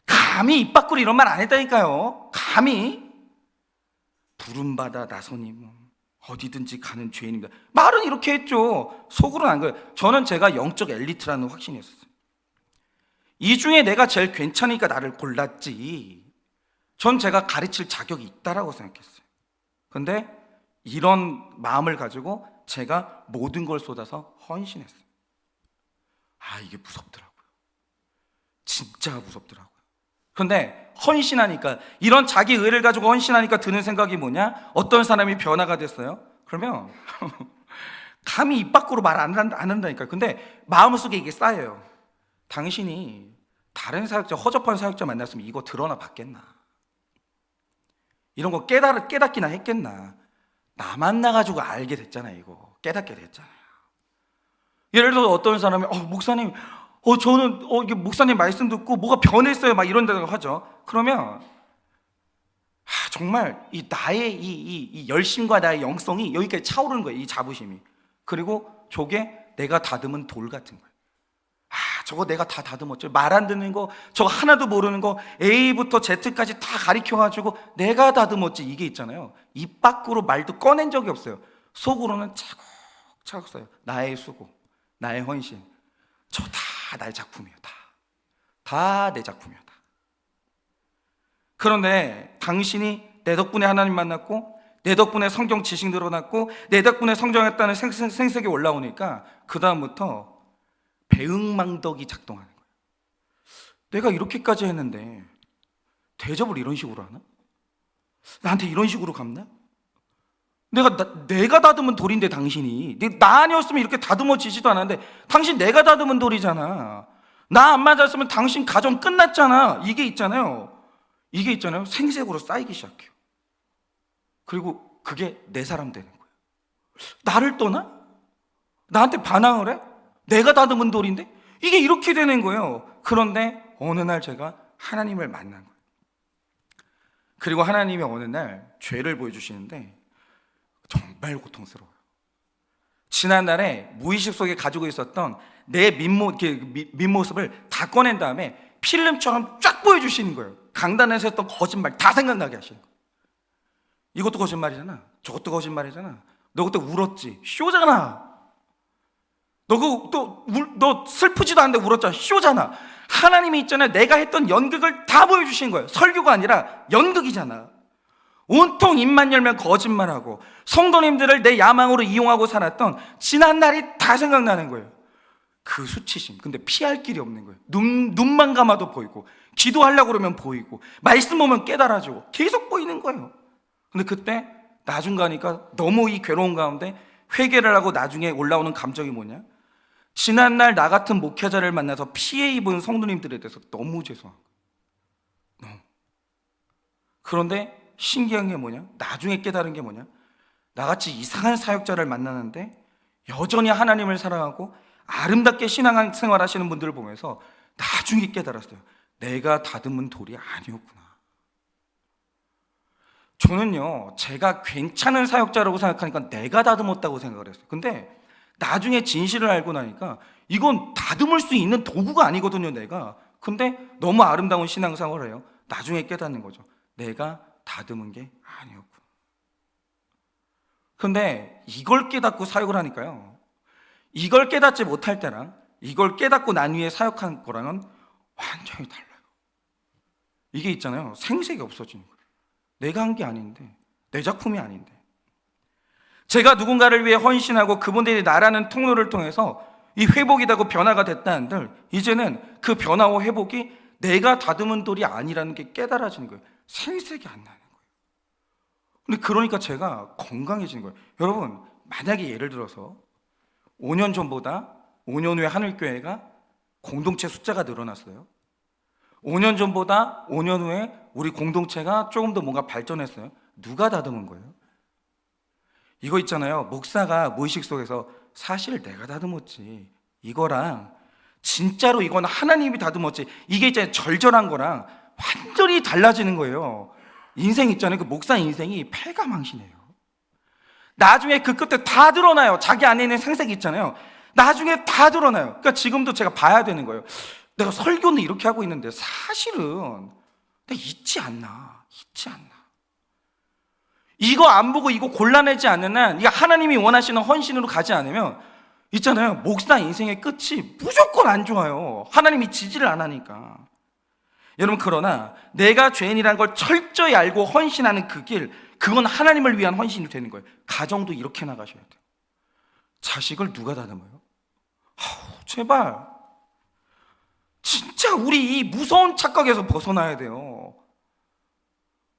감히 입 밖으로 이런 말 안 했다니까요. 감히 부름받아 나선임은 어디든지 가는 죄인입니다. 말은 이렇게 했죠. 속으로는 안 그래요. 저는 제가 영적 엘리트라는 확신이 있었어요. 이 중에 내가 제일 괜찮으니까 나를 골랐지. 전 제가 가르칠 자격이 있다라고 생각했어요. 근데 이런 마음을 가지고 제가 모든 걸 쏟아서 헌신했어요. 아 이게 무섭더라고요. 진짜 무섭더라고요. 근데 헌신하니까, 이런 자기 의를 가지고 헌신하니까 드는 생각이 뭐냐? 어떤 사람이 변화가 됐어요? 그러면 감히 입 밖으로 말 안 한다니까요. 근데 마음속에 이게 쌓여요. 당신이 다른 사역자, 허접한 사역자 만났으면 이거 드러나 봤겠나? 이런 거 깨닫기나 했겠나? 나 만나가지고 알게 됐잖아요. 이거 깨닫게 됐잖아요. 예를 들어 어떤 사람이 목사님 저는 이게 목사님 말씀 듣고 뭐가 변했어요 막 이런다고 하죠. 그러면 정말 이 나의 이 열심과 나의 영성이 여기까지 차오르는 거예요. 이 자부심이. 그리고 저게 내가 다듬은 돌 같은 거예요. 저거 내가 다 다듬었죠. 말 안 듣는 거, 저거 하나도 모르는 거 A부터 Z까지 다 가르쳐가지고 내가 다듬었지 이게 있잖아요. 입 밖으로 말도 꺼낸 적이 없어요. 속으로는 차곡차곡 써요. 나의 수고, 나의 헌신, 저 다 나의 작품이에요. 다 내 작품이에요. 다. 그런데 당신이 내 덕분에 하나님 만났고 내 덕분에 성경 지식 늘어났고 내 덕분에 성장했다는 생색이 올라오니까 그 다음부터 배응망덕이 작동하는 거예요. 내가 이렇게까지 했는데 대접을 이런 식으로 하나? 나한테 이런 식으로 갚나? 내가 다듬은 돌인데 당신이 나 아니었으면 이렇게 다듬어지지도 않았는데 당신 내가 다듬은 돌이잖아. 나 안 맞았으면 당신 가정 끝났잖아. 이게 있잖아요. 생색으로 쌓이기 시작해요. 그리고 그게 내 사람 되는 거예요. 나를 떠나? 나한테 반항을 해? 내가 다듬은 돌인데? 이게 이렇게 되는 거예요. 그런데 어느 날 제가 하나님을 만난 거예요. 그리고 하나님이 어느 날 죄를 보여주시는데 정말 고통스러워요. 지난날에 무의식 속에 가지고 있었던 내 밑모습을 다 꺼낸 다음에 필름처럼 쫙 보여주시는 거예요. 강단에서 했던 거짓말 다 생각나게 하시는 거예요. 이것도 거짓말이잖아. 저것도 거짓말이잖아. 너 그때 울었지? 쇼잖아. 너 슬프지도 않는데 울었잖아. 쇼잖아. 하나님이 있잖아요. 내가 했던 연극을 다 보여주신 거예요. 설교가 아니라 연극이잖아. 온통 입만 열면 거짓말하고 성도님들을 내 야망으로 이용하고 살았던 지난 날이 다 생각나는 거예요. 그 수치심. 근데 피할 길이 없는 거예요. 눈만 감아도 보이고 기도하려고 그러면 보이고 말씀 보면 깨달아지고 계속 보이는 거예요. 근데 그때 나중 가니까 너무 이 괴로운 가운데 회개를 하고 나중에 올라오는 감정이 뭐냐? 지난날 나 같은 목회자를 만나서 피해 입은 성도님들에 대해서 너무 죄송한 거예요. 그런데 신기한 게 뭐냐? 나중에 깨달은 게 뭐냐? 나같이 이상한 사역자를 만나는데 여전히 하나님을 사랑하고 아름답게 신앙생활 하시는 분들을 보면서 나중에 깨달았어요. 내가 다듬은 돌이 아니었구나. 저는요 제가 괜찮은 사역자라고 생각하니까 내가 다듬었다고 생각을 했어요. 근데 나중에 진실을 알고 나니까 이건 다듬을 수 있는 도구가 아니거든요, 내가. 근데 너무 아름다운 신앙생활을 해요. 나중에 깨닫는 거죠. 내가 다듬은 게 아니었구나. 근데 이걸 깨닫고 사역을 하니까요, 이걸 깨닫지 못할 때랑 이걸 깨닫고 난 후에 사역한 거랑은 완전히 달라요. 이게 있잖아요, 생색이 없어지는 거예요. 내가 한 게 아닌데, 내 작품이 아닌데. 제가 누군가를 위해 헌신하고 그분들이 나라는 통로를 통해서 이 회복이 되고 변화가 됐다는들, 이제는 그 변화와 회복이 내가 다듬은 돌이 아니라는 게 깨달아지는 거예요. 생색이 안 나는 거예요. 근데 그러니까 제가 건강해지는 거예요. 여러분, 만약에 예를 들어서 5년 전보다 5년 후에 하늘교회가 공동체 숫자가 늘어났어요. 5년 전보다 5년 후에 우리 공동체가 조금 더 뭔가 발전했어요. 누가 다듬은 거예요? 이거 있잖아요, 목사가 무의식 속에서 사실 내가 다듬었지, 이거랑 진짜로 이건 하나님이 다듬었지, 이게 있잖아요, 절절한 거랑 완전히 달라지는 거예요. 인생 있잖아요, 그 목사 인생이 패가망신해요. 나중에 그 끝에 다 드러나요. 자기 안에 있는 생색이 있잖아요, 나중에 다 드러나요. 그러니까 지금도 제가 봐야 되는 거예요. 내가 설교는 이렇게 하고 있는데 사실은 내가 있지 않나. 이거 안 보고 이거 골라내지 않는 한, 이거 하나님이 원하시는 헌신으로 가지 않으면 있잖아요, 목사 인생의 끝이 무조건 안 좋아요. 하나님이 지지를 안 하니까. 여러분, 그러나 내가 죄인이라는 걸 철저히 알고 헌신하는 그 길, 그건 하나님을 위한 헌신이 되는 거예요. 가정도 이렇게 나가셔야 돼요. 자식을 누가 다듬어요? 제발, 진짜 우리 이 무서운 착각에서 벗어나야 돼요.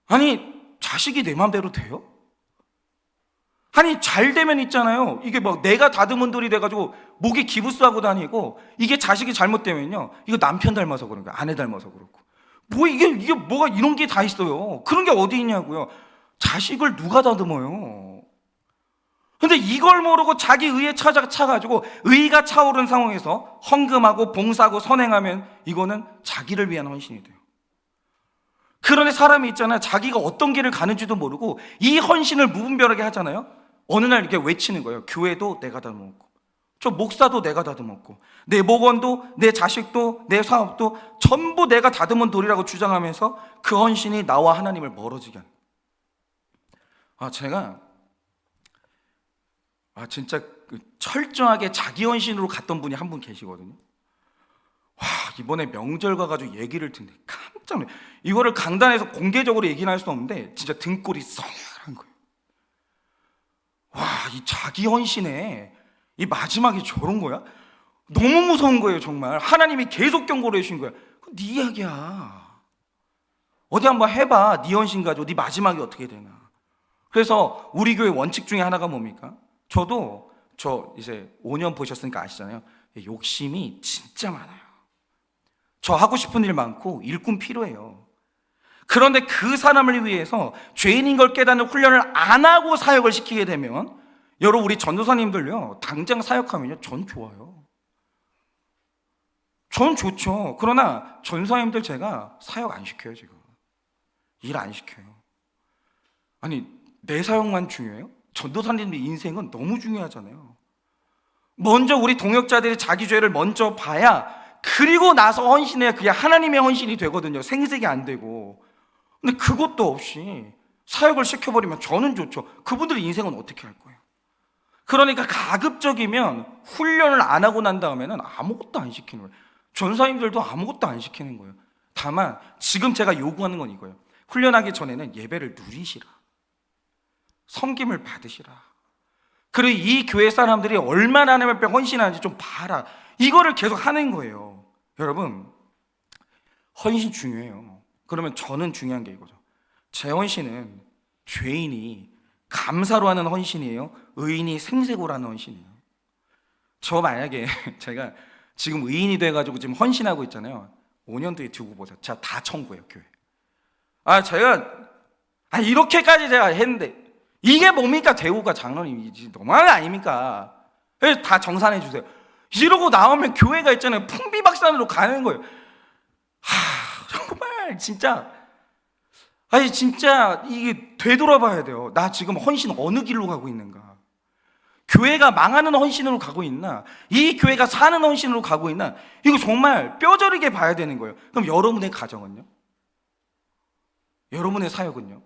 아니, 자식이 내 맘대로 돼요? 아니, 잘 되면 있잖아요, 이게 막 내가 다듬은 돌이 돼가지고 목에 기부스하고 다니고, 이게 자식이 잘못되면요, 이거 남편 닮아서 그런 거예요, 아내 닮아서 그렇고, 뭐 이게 뭐가 이런 게 다 있어요. 그런 게 어디 있냐고요. 자식을 누가 다듬어요? 근데 이걸 모르고 자기 의에 차가지고 의가 차오른 상황에서 헌금하고 봉사하고 선행하면 이거는 자기를 위한 헌신이 돼요. 그런데 사람이 있잖아요, 자기가 어떤 길을 가는지도 모르고 이 헌신을 무분별하게 하잖아요. 어느 날 이렇게 외치는 거예요. 교회도 내가 다듬었고, 저 목사도 내가 다듬었고, 내 목원도, 내 자식도, 내 사업도 전부 내가 다듬은 돌이라고 주장하면서 그 헌신이 나와 하나님을 멀어지게 하는 거예요. 제가 진짜 철저하게 자기 헌신으로 갔던 분이 한 분 계시거든요. 이번에 명절 가가지고 얘기를 듣는데 깜짝 놀라요. 이거를 강단에서 공개적으로 얘기는 할 수 없는데 진짜 등골이 썰한 거예요. 이 자기 헌신에 이 마지막에 저런 거야? 너무 무서운 거예요, 정말. 하나님이 계속 경고를 해주신 거야. 네 이야기야. 어디 한번 해봐. 네 헌신 가지고 네 마지막이 어떻게 되나. 그래서 우리 교회 원칙 중에 하나가 뭡니까? 저 이제 5년 보셨으니까 아시잖아요. 욕심이 진짜 많아요. 저 하고 싶은 일 많고 일꾼 필요해요. 그런데 그 사람을 위해서 죄인인 걸 깨닫는 훈련을 안 하고 사역을 시키게 되면, 여러분, 우리 전도사님들요, 당장 사역하면요, 전 좋아요. 전 좋죠. 그러나 전도사님들 제가 사역 안 시켜요. 지금 일 안 시켜요. 아니, 내 사역만 중요해요? 전도사님들 인생은 너무 중요하잖아요. 먼저 우리 동역자들이 자기 죄를 먼저 봐야, 그리고 나서 헌신해야 그게 하나님의 헌신이 되거든요. 생색이 안 되고. 근데 그것도 없이 사역을 시켜버리면 저는 좋죠. 그분들의 인생은 어떻게 할 거예요? 그러니까 가급적이면 훈련을 안 하고 난 다음에는 아무것도 안 시키는 거예요. 전사님들도 아무것도 안 시키는 거예요. 다만 지금 제가 요구하는 건 이거예요. 훈련하기 전에는 예배를 누리시라, 섬김을 받으시라, 그리고 이 교회 사람들이 얼마나 하나님 앞에 헌신하는지 좀 봐라, 이거를 계속 하는 거예요. 여러분, 헌신 중요해요. 그러면 저는 중요한 게 이거죠. 제 헌신은 죄인이 감사로 하는 헌신이에요? 의인이 생색으로 하는 헌신이에요? 저 만약에 제가 지금 의인이 돼가지고 지금 헌신하고 있잖아요. 5년 뒤에 두고 보세요. 제가 다 청구해요, 교회. 제가 이렇게까지 제가 했는데 이게 뭡니까? 대우가 장로님이지, 너무한 거 아닙니까? 다 정산해 주세요. 이러고 나오면 교회가 있잖아요, 풍비박산으로 가는 거예요. 정말 진짜 진짜 이게 되돌아봐야 돼요. 나 지금 헌신 어느 길로 가고 있는가? 교회가 망하는 헌신으로 가고 있나? 이 교회가 사는 헌신으로 가고 있나? 이거 정말 뼈저리게 봐야 되는 거예요. 그럼 여러분의 가정은요? 여러분의 사역은요?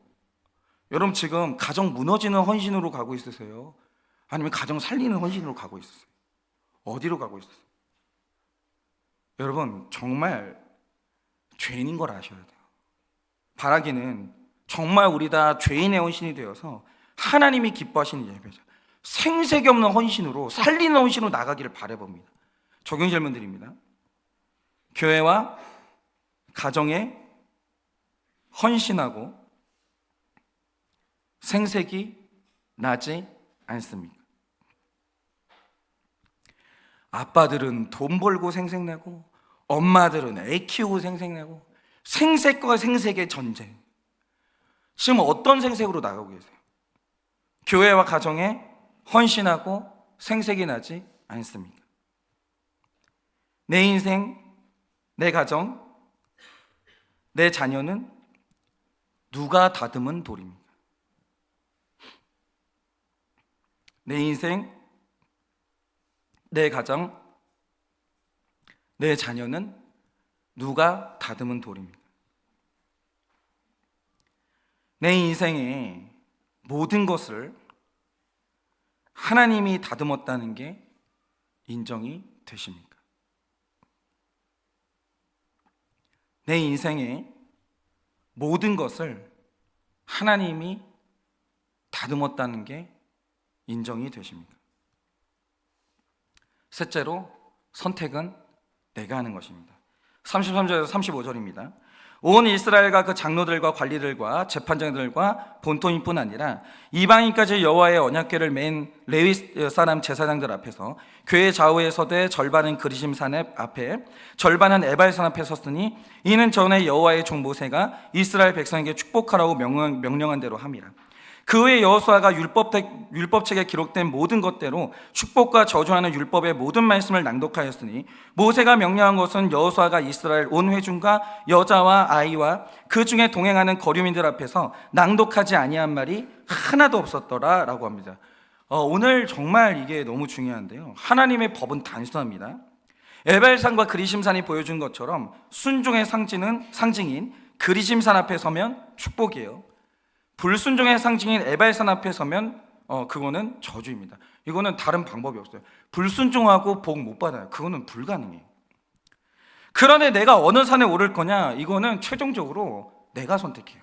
여러분 지금 가정 무너지는 헌신으로 가고 있으세요? 아니면 가정 살리는 헌신으로 가고 있으세요? 어디로 가고 있으세요? 여러분 정말 죄인인 걸 아셔야 돼요. 바라기는 정말 우리 다 죄인의 헌신이 되어서 하나님이 기뻐하시는 예배자, 생색이 없는 헌신으로, 살리는 헌신으로 나가기를 바라봅니다. 적용 질문 드립니다. 교회와 가정에 헌신하고 생색이 나지 않습니까? 아빠들은 돈 벌고 생색내고, 엄마들은 애 키우고 생색내고, 생색과 생색의 전쟁. 지금 어떤 생색으로 나가고 계세요? 교회와 가정에 헌신하고 생색이 나지 않습니까? 내 인생, 내 가정, 내 자녀는 누가 다듬은 돌입니까? 내 인생, 내 가정, 내 자녀는 누가 다듬은 돌입니까? 내 인생의 모든 것을 하나님이 다듬었다는 게 인정이 되십니까? 내 인생의 모든 것을 하나님이 다듬었다는 게 인정이 되십니까? 셋째로, 선택은 내가 하는 것입니다. 33절에서 35절입니다. 온 이스라엘과 그 장로들과 관리들과 재판장들과 본토인뿐 아니라 이방인까지 여호와의 언약궤를 맨 레위 사람 제사장들 앞에서 교회 좌우에 서되 절반은 그리심산 앞에 절반은 에발산 앞에 섰으니 이는 전에 여호와의 종 모세가 이스라엘 백성에게 축복하라고 명령한 대로 함이라. 그 후에 여호수아가 율법책에 기록된 모든 것대로 축복과 저주하는 율법의 모든 말씀을 낭독하였으니 모세가 명령한 것은 여호수아가 이스라엘 온 회중과 여자와 아이와 그 중에 동행하는 거류민들 앞에서 낭독하지 아니한 말이 하나도 없었더라 라고 합니다. 오늘 정말 이게 너무 중요한데요, 하나님의 법은 단순합니다. 에발산과 그리심산이 보여준 것처럼 순종의 상징인 그리심산 앞에 서면 축복이에요. 불순종의 상징인 에발산 앞에 서면 그거는 저주입니다. 이거는 다른 방법이 없어요. 불순종하고 복 못 받아요. 그거는 불가능해요. 그런데 내가 어느 산에 오를 거냐, 이거는 최종적으로 내가 선택해요.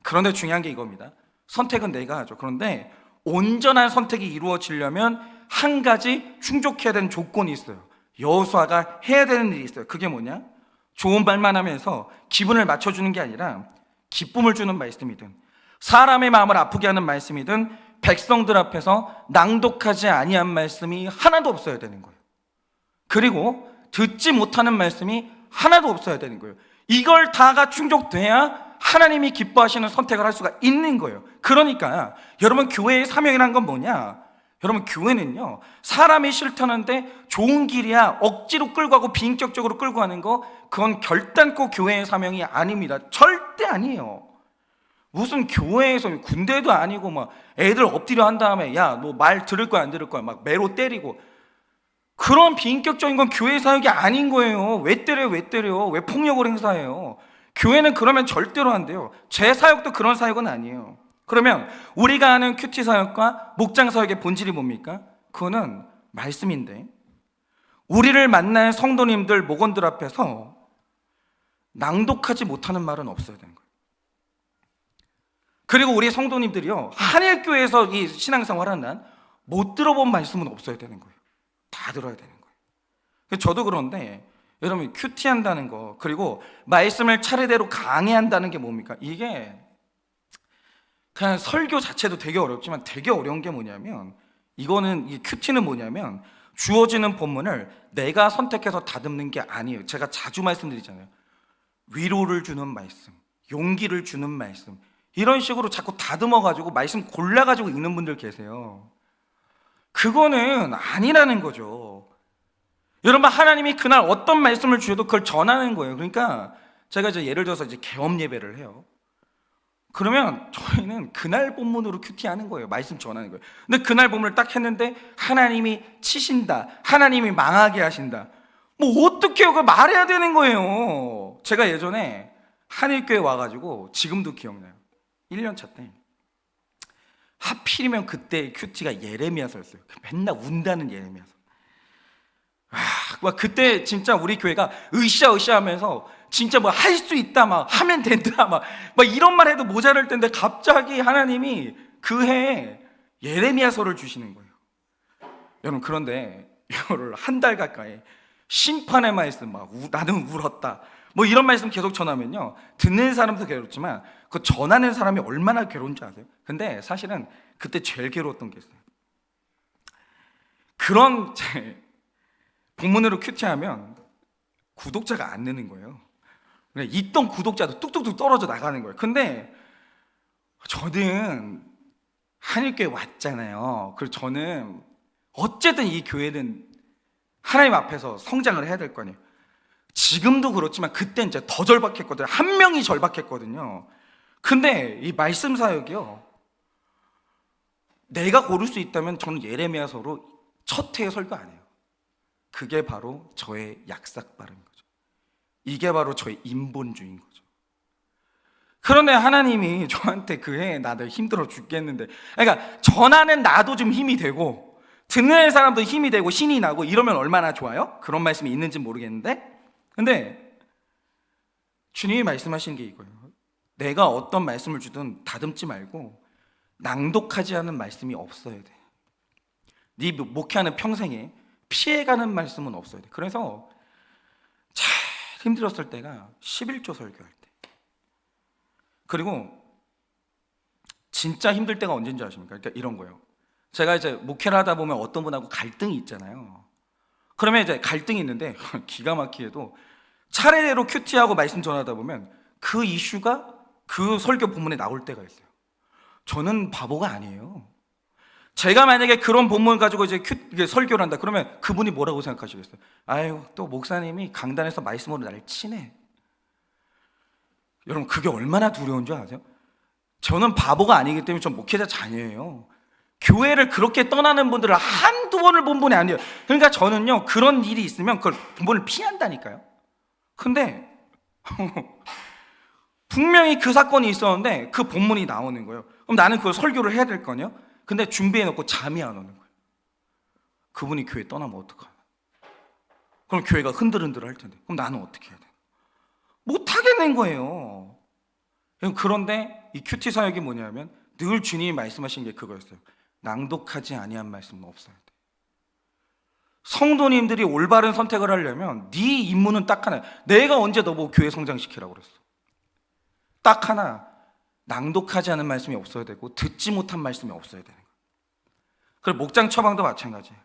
그런데 중요한 게 이겁니다. 선택은 내가 하죠. 그런데 온전한 선택이 이루어지려면 한 가지 충족해야 되는 조건이 있어요. 여호수아가 해야 되는 일이 있어요. 그게 뭐냐? 좋은 말만 하면서 기분을 맞춰주는 게 아니라 기쁨을 주는 말씀이든 사람의 마음을 아프게 하는 말씀이든 백성들 앞에서 낭독하지 아니한 말씀이 하나도 없어야 되는 거예요. 그리고 듣지 못하는 말씀이 하나도 없어야 되는 거예요. 이걸 다가 충족돼야 하나님이 기뻐하시는 선택을 할 수가 있는 거예요. 그러니까 여러분, 교회의 사명이란 건 뭐냐? 여러분, 교회는요, 사람이 싫다는데 좋은 길이야 억지로 끌고 가고 비인격적으로 끌고 가는 거, 그건 결단코 교회의 사명이 아닙니다. 절대 아니에요. 무슨 교회에서, 군대도 아니고 막 애들 엎드려 한 다음에 야, 너 말 들을 거야 안 들을 거야 막 매로 때리고, 그런 비인격적인 건 교회 사역이 아닌 거예요. 왜 때려요? 왜 폭력을 행사해요? 교회는 그러면 절대로 안 돼요. 제 사역도 그런 사역은 아니에요. 그러면 우리가 하는 큐티 사역과 목장 사역의 본질이 뭡니까? 그거는 말씀인데, 우리를 만날 성도님들, 목원들 앞에서 낭독하지 못하는 말은 없어야 되는 거예요. 그리고 우리 성도님들이요, 한일교회에서 이 신앙생활 하는 한 못 들어본 말씀은 없어야 되는 거예요. 다 들어야 되는 거예요. 저도 그런데 여러분, 큐티한다는 거, 그리고 말씀을 차례대로 강의한다는 게 뭡니까? 이게 그냥 설교 자체도 되게 어렵지만 되게 어려운 게 뭐냐면, 이거는, 이 큐티는 뭐냐면 주어지는 본문을 내가 선택해서 다듬는 게 아니에요. 제가 자주 말씀드리잖아요. 위로를 주는 말씀, 용기를 주는 말씀, 이런 식으로 자꾸 다듬어가지고 말씀 골라가지고 읽는 분들 계세요. 그거는 아니라는 거죠. 여러분, 하나님이 그날 어떤 말씀을 주셔도 그걸 전하는 거예요. 그러니까 제가 이제 예를 들어서 이제 개업 예배를 해요. 그러면 저희는 그날 본문으로 큐티하는 거예요. 말씀 전하는 거예요. 근데 그날 본문을 딱 했는데 하나님이 치신다, 하나님이 망하게 하신다, 뭐 어떻게요? 그걸 말해야 되는 거예요. 제가 예전에 한일교회 와가지고 지금도 기억나요. 1년 차 때 하필이면 그때 큐티가 예레미야서였어요. 맨날 운다는 예레미야서. 막 그때 진짜 우리 교회가 으쌰으쌰 하면서 진짜 뭐 할 수 있다, 막 하면 된다, 막 이런 말 해도 모자랄 텐데 갑자기 하나님이 그 해에 예레미야서를 주시는 거예요. 여러분, 그런데 이거를 한 달 가까이 심판의 말씀, 막 나는 울었다, 뭐 이런 말씀 계속 전하면요, 듣는 사람도 괴롭지만 그 전하는 사람이 얼마나 괴로운지 아세요? 근데 사실은 그때 제일 괴로웠던 게 있어요. 그런 본문으로 큐티하면 구독자가 안 느는 거예요. 있던 구독자도 뚝뚝뚝 떨어져 나가는 거예요. 근데 저는 한일교회 왔잖아요. 그리고 저는 어쨌든 이 교회는 하나님 앞에서 성장을 해야 될 거 아니에요. 지금도 그렇지만 그때 이제 더 절박했거든요. 한 명이 절박했거든요. 근데 이 말씀 사역이요, 내가 고를 수 있다면 저는 예레미야서로 첫 해에 설교 안 해요. 그게 바로 저의 약삭빠른 거죠. 이게 바로 저의 인본주의인 거죠. 그런데 하나님이 저한테 그 해에 나도 힘들어 죽겠는데, 그러니까 전하는 나도 좀 힘이 되고 듣는 사람도 힘이 되고 신이 나고 이러면 얼마나 좋아요? 그런 말씀이 있는지 모르겠는데, 근데 주님이 말씀하신 게 이거예요. 내가 어떤 말씀을 주든 다듬지 말고 낭독하지 않은 말씀이 없어야 돼. 네 목회하는 평생에 피해가는 말씀은 없어야 돼. 그래서 잘 힘들었을 때가 11조 설교할 때, 그리고 진짜 힘들 때가 언제인 줄 아십니까? 그러니까 이런 거예요. 제가 이제 목회를 하다 보면 어떤 분하고 갈등이 있잖아요. 그러면 이제 갈등이 있는데 기가 막히게도 차례대로 큐티하고 말씀 전하다 보면 그 이슈가 그 설교 본문에 나올 때가 있어요. 저는 바보가 아니에요. 제가 만약에 그런 본문 가지고 이제 설교를 한다 그러면 그분이 뭐라고 생각하시겠어요? 아유, 또 목사님이 강단에서 말씀으로 나를 치네. 여러분, 그게 얼마나 두려운 줄 아세요? 저는 바보가 아니기 때문에 전 목회자 자녀예요. 교회를 그렇게 떠나는 분들을 한두 번을 본 분이 아니에요. 그러니까 저는요, 그런 일이 있으면 그걸 본문을 피한다니까요. 근데 분명히 그 사건이 있었는데 그 본문이 나오는 거예요. 그럼 나는 그걸 설교를 해야 될 거냐? 근데 준비해놓고 잠이 안 오는 거예요. 그분이 교회 떠나면 어떡하나? 그럼 교회가 흔들흔들 할 텐데, 그럼 나는 어떻게 해야 돼? 못 하겠는 거예요. 그런데 이 큐티 사역이 뭐냐면 늘 주님이 말씀하신 게 그거였어요. 낭독하지 아니한 말씀은 없어야 돼. 성도님들이 올바른 선택을 하려면 네 임무는 딱 하나. 내가 언제 너보고 교회 성장시키라고 그랬어? 딱 하나. 낭독하지 않은 말씀이 없어야 되고 듣지 못한 말씀이 없어야 되는 거예요. 그리고 목장 처방도 마찬가지예요.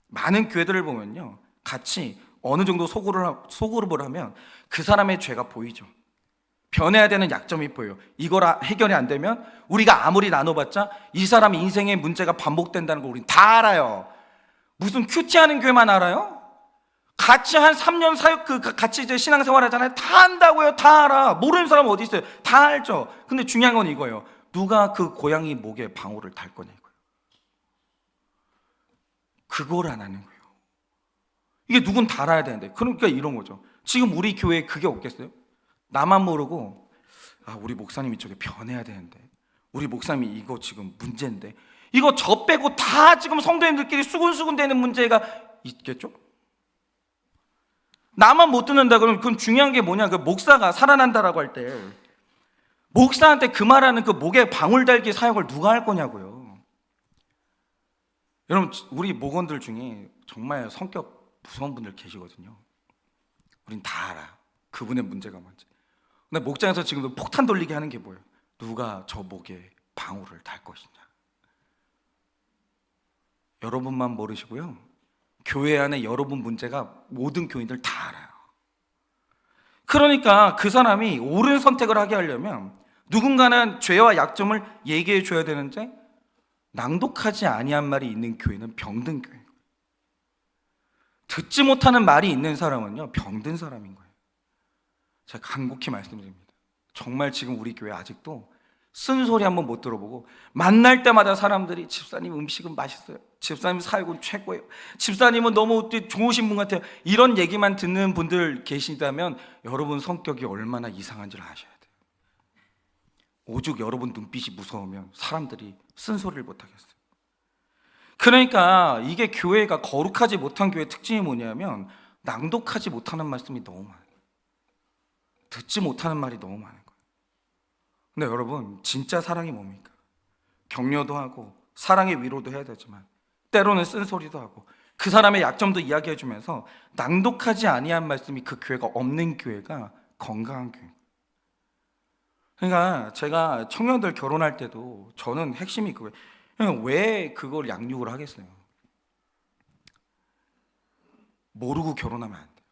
많은 교회들을 보면요, 같이 어느 정도 소그룹을 하면 그 사람의 죄가 보이죠. 변해야 되는 약점이 보여요. 이걸 해결이 안 되면 우리가 아무리 나눠봤자 이 사람 인생의 문제가 반복된다는 걸 우린 다 알아요. 무슨 큐티하는 교회만 알아요? 같이 한 3년 사역, 같이 이제 신앙생활 하잖아요. 다 안다고요. 다 알아. 모르는 사람 어디 있어요? 다 알죠. 근데 중요한 건 이거예요. 누가 그 고양이 목에 방울을 달 거냐 이거예요. 그걸 안 하는 거예요. 이게 누군 다 알아야 되는데. 그러니까 이런 거죠. 지금 우리 교회에 그게 없겠어요? 나만 모르고, 아, 우리 목사님이 저게 변해야 되는데, 우리 목사님이 이거 지금 문제인데, 이거 저 빼고 다 지금 성도님들끼리 수군수군 되는 문제가 있겠죠? 나만 못 듣는다 그러면 그건 중요한 게 뭐냐? 그 목사가 살아난다라고 할 때 목사한테 그 말하는 그 목에 방울 달기 사역을 누가 할 거냐고요. 여러분, 우리 목원들 중에 정말 성격 무서운 분들 계시거든요. 우린 다 알아. 그분의 문제가 뭔지. 근데 목장에서 지금도 폭탄 돌리게 하는 게 뭐예요? 누가 저 목에 방울을 달 것이냐. 여러분만 모르시고요, 교회 안에 여러분 문제가 모든 교인들 다 알아요. 그러니까 그 사람이 옳은 선택을 하게 하려면 누군가는 죄와 약점을 얘기해 줘야 되는데 낭독하지 아니한 말이 있는 교회는 병든 교회예요. 듣지 못하는 말이 있는 사람은요, 병든 사람인 거예요. 제가 간곡히 말씀드립니다. 정말 지금 우리 교회 아직도 쓴소리 한번 못 들어보고 만날 때마다 사람들이 집사님 음식은 맛있어요, 집사님 사역은 최고예요, 집사님은 너무 좋으신 분 같아요, 이런 얘기만 듣는 분들 계시다면 여러분 성격이 얼마나 이상한지를 아셔야 돼요. 오죽 여러분 눈빛이 무서우면 사람들이 쓴소리를 못 하겠어요. 그러니까 이게 교회가 거룩하지 못한 교회의 특징이 뭐냐면 낭독하지 못하는 말씀이 너무 많아요. 듣지 못하는 말이 너무 많은 거예요. 근데 여러분, 진짜 사랑이 뭡니까? 격려도 하고 사랑의 위로도 해야 되지만 때로는 쓴소리도 하고 그 사람의 약점도 이야기해 주면서 낭독하지 아니한 말씀이 그 교회가 없는 교회가 건강한 교회. 그러니까 제가 청년들 결혼할 때도 저는 핵심이 그거예요. 왜 그걸 양육을 하겠어요? 모르고 결혼하면 안 돼요.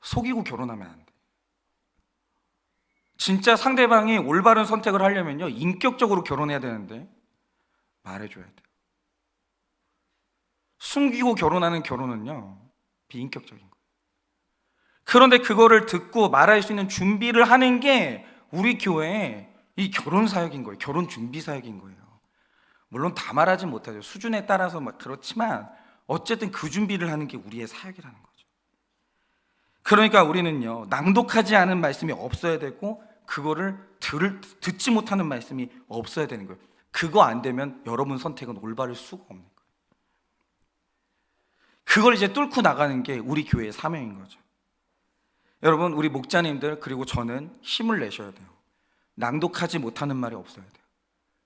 속이고 결혼하면 안 돼요. 진짜 상대방이 올바른 선택을 하려면요, 인격적으로 결혼해야 되는데 말해줘야 돼요. 숨기고 결혼하는 결혼은요, 비인격적인 거예요. 그런데 그거를 듣고 말할 수 있는 준비를 하는 게 우리 교회의 이 결혼 사역인 거예요. 결혼 준비 사역인 거예요. 물론 다 말하지 못하죠. 수준에 따라서 막 그렇지만 어쨌든 그 준비를 하는 게 우리의 사역이라는 거죠. 그러니까 우리는요, 낭독하지 않은 말씀이 없어야 되고 그거를 듣지 못하는 말씀이 없어야 되는 거예요. 그거 안 되면 여러분 선택은 올바를 수가 없는 거예요. 그걸 이제 뚫고 나가는 게 우리 교회의 사명인 거죠. 여러분, 우리 목자님들 그리고 저는 힘을 내셔야 돼요. 낭독하지 못하는 말이 없어야 돼요.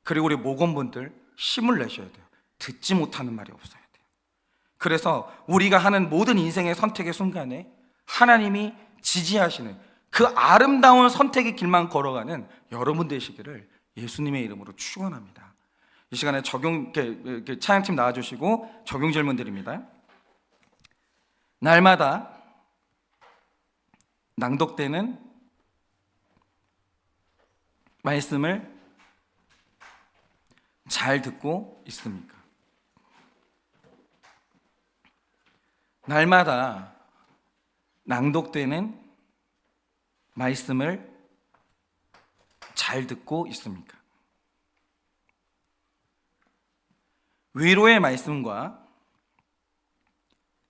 그리고 우리 목원분들 힘을 내셔야 돼요. 듣지 못하는 말이 없어야 돼요. 그래서 우리가 하는 모든 인생의 선택의 순간에 하나님이 지지하시는 그 아름다운 선택의 길만 걸어가는 여러분 되시기를 예수님의 이름으로 축원합니다. 이 시간에 찬양팀 나와주시고 적용 질문 드립니다. 날마다 낭독되는 말씀을 잘 듣고 있습니까? 날마다 낭독되는 말씀을 잘 듣고 있습니까? 위로의 말씀과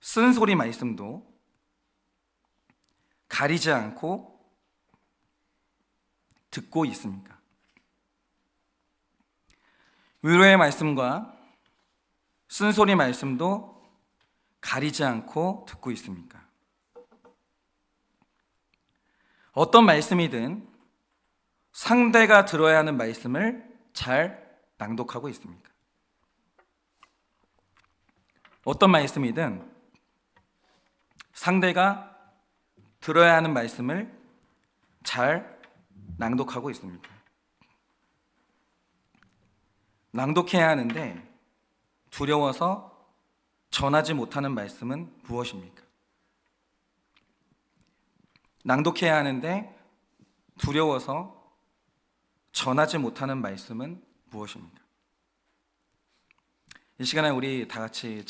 쓴소리 말씀도 가리지 않고 듣고 있습니까? 위로의 말씀과 쓴소리 말씀도 가리지 않고 듣고 있습니까? 어떤 말씀이든 상대가 들어야 하는 말씀을 잘 낭독하고 있습니까? 어떤 말씀이든 상대가 들어야 하는 말씀을 잘 낭독하고 있습니까? 낭독해야 하는데 두려워서 전하지 못하는 말씀은 무엇입니까? 낭독해야 하는데 두려워서 전하지 못하는 말씀은 무엇입니까? 이 시간에 우리 다 같이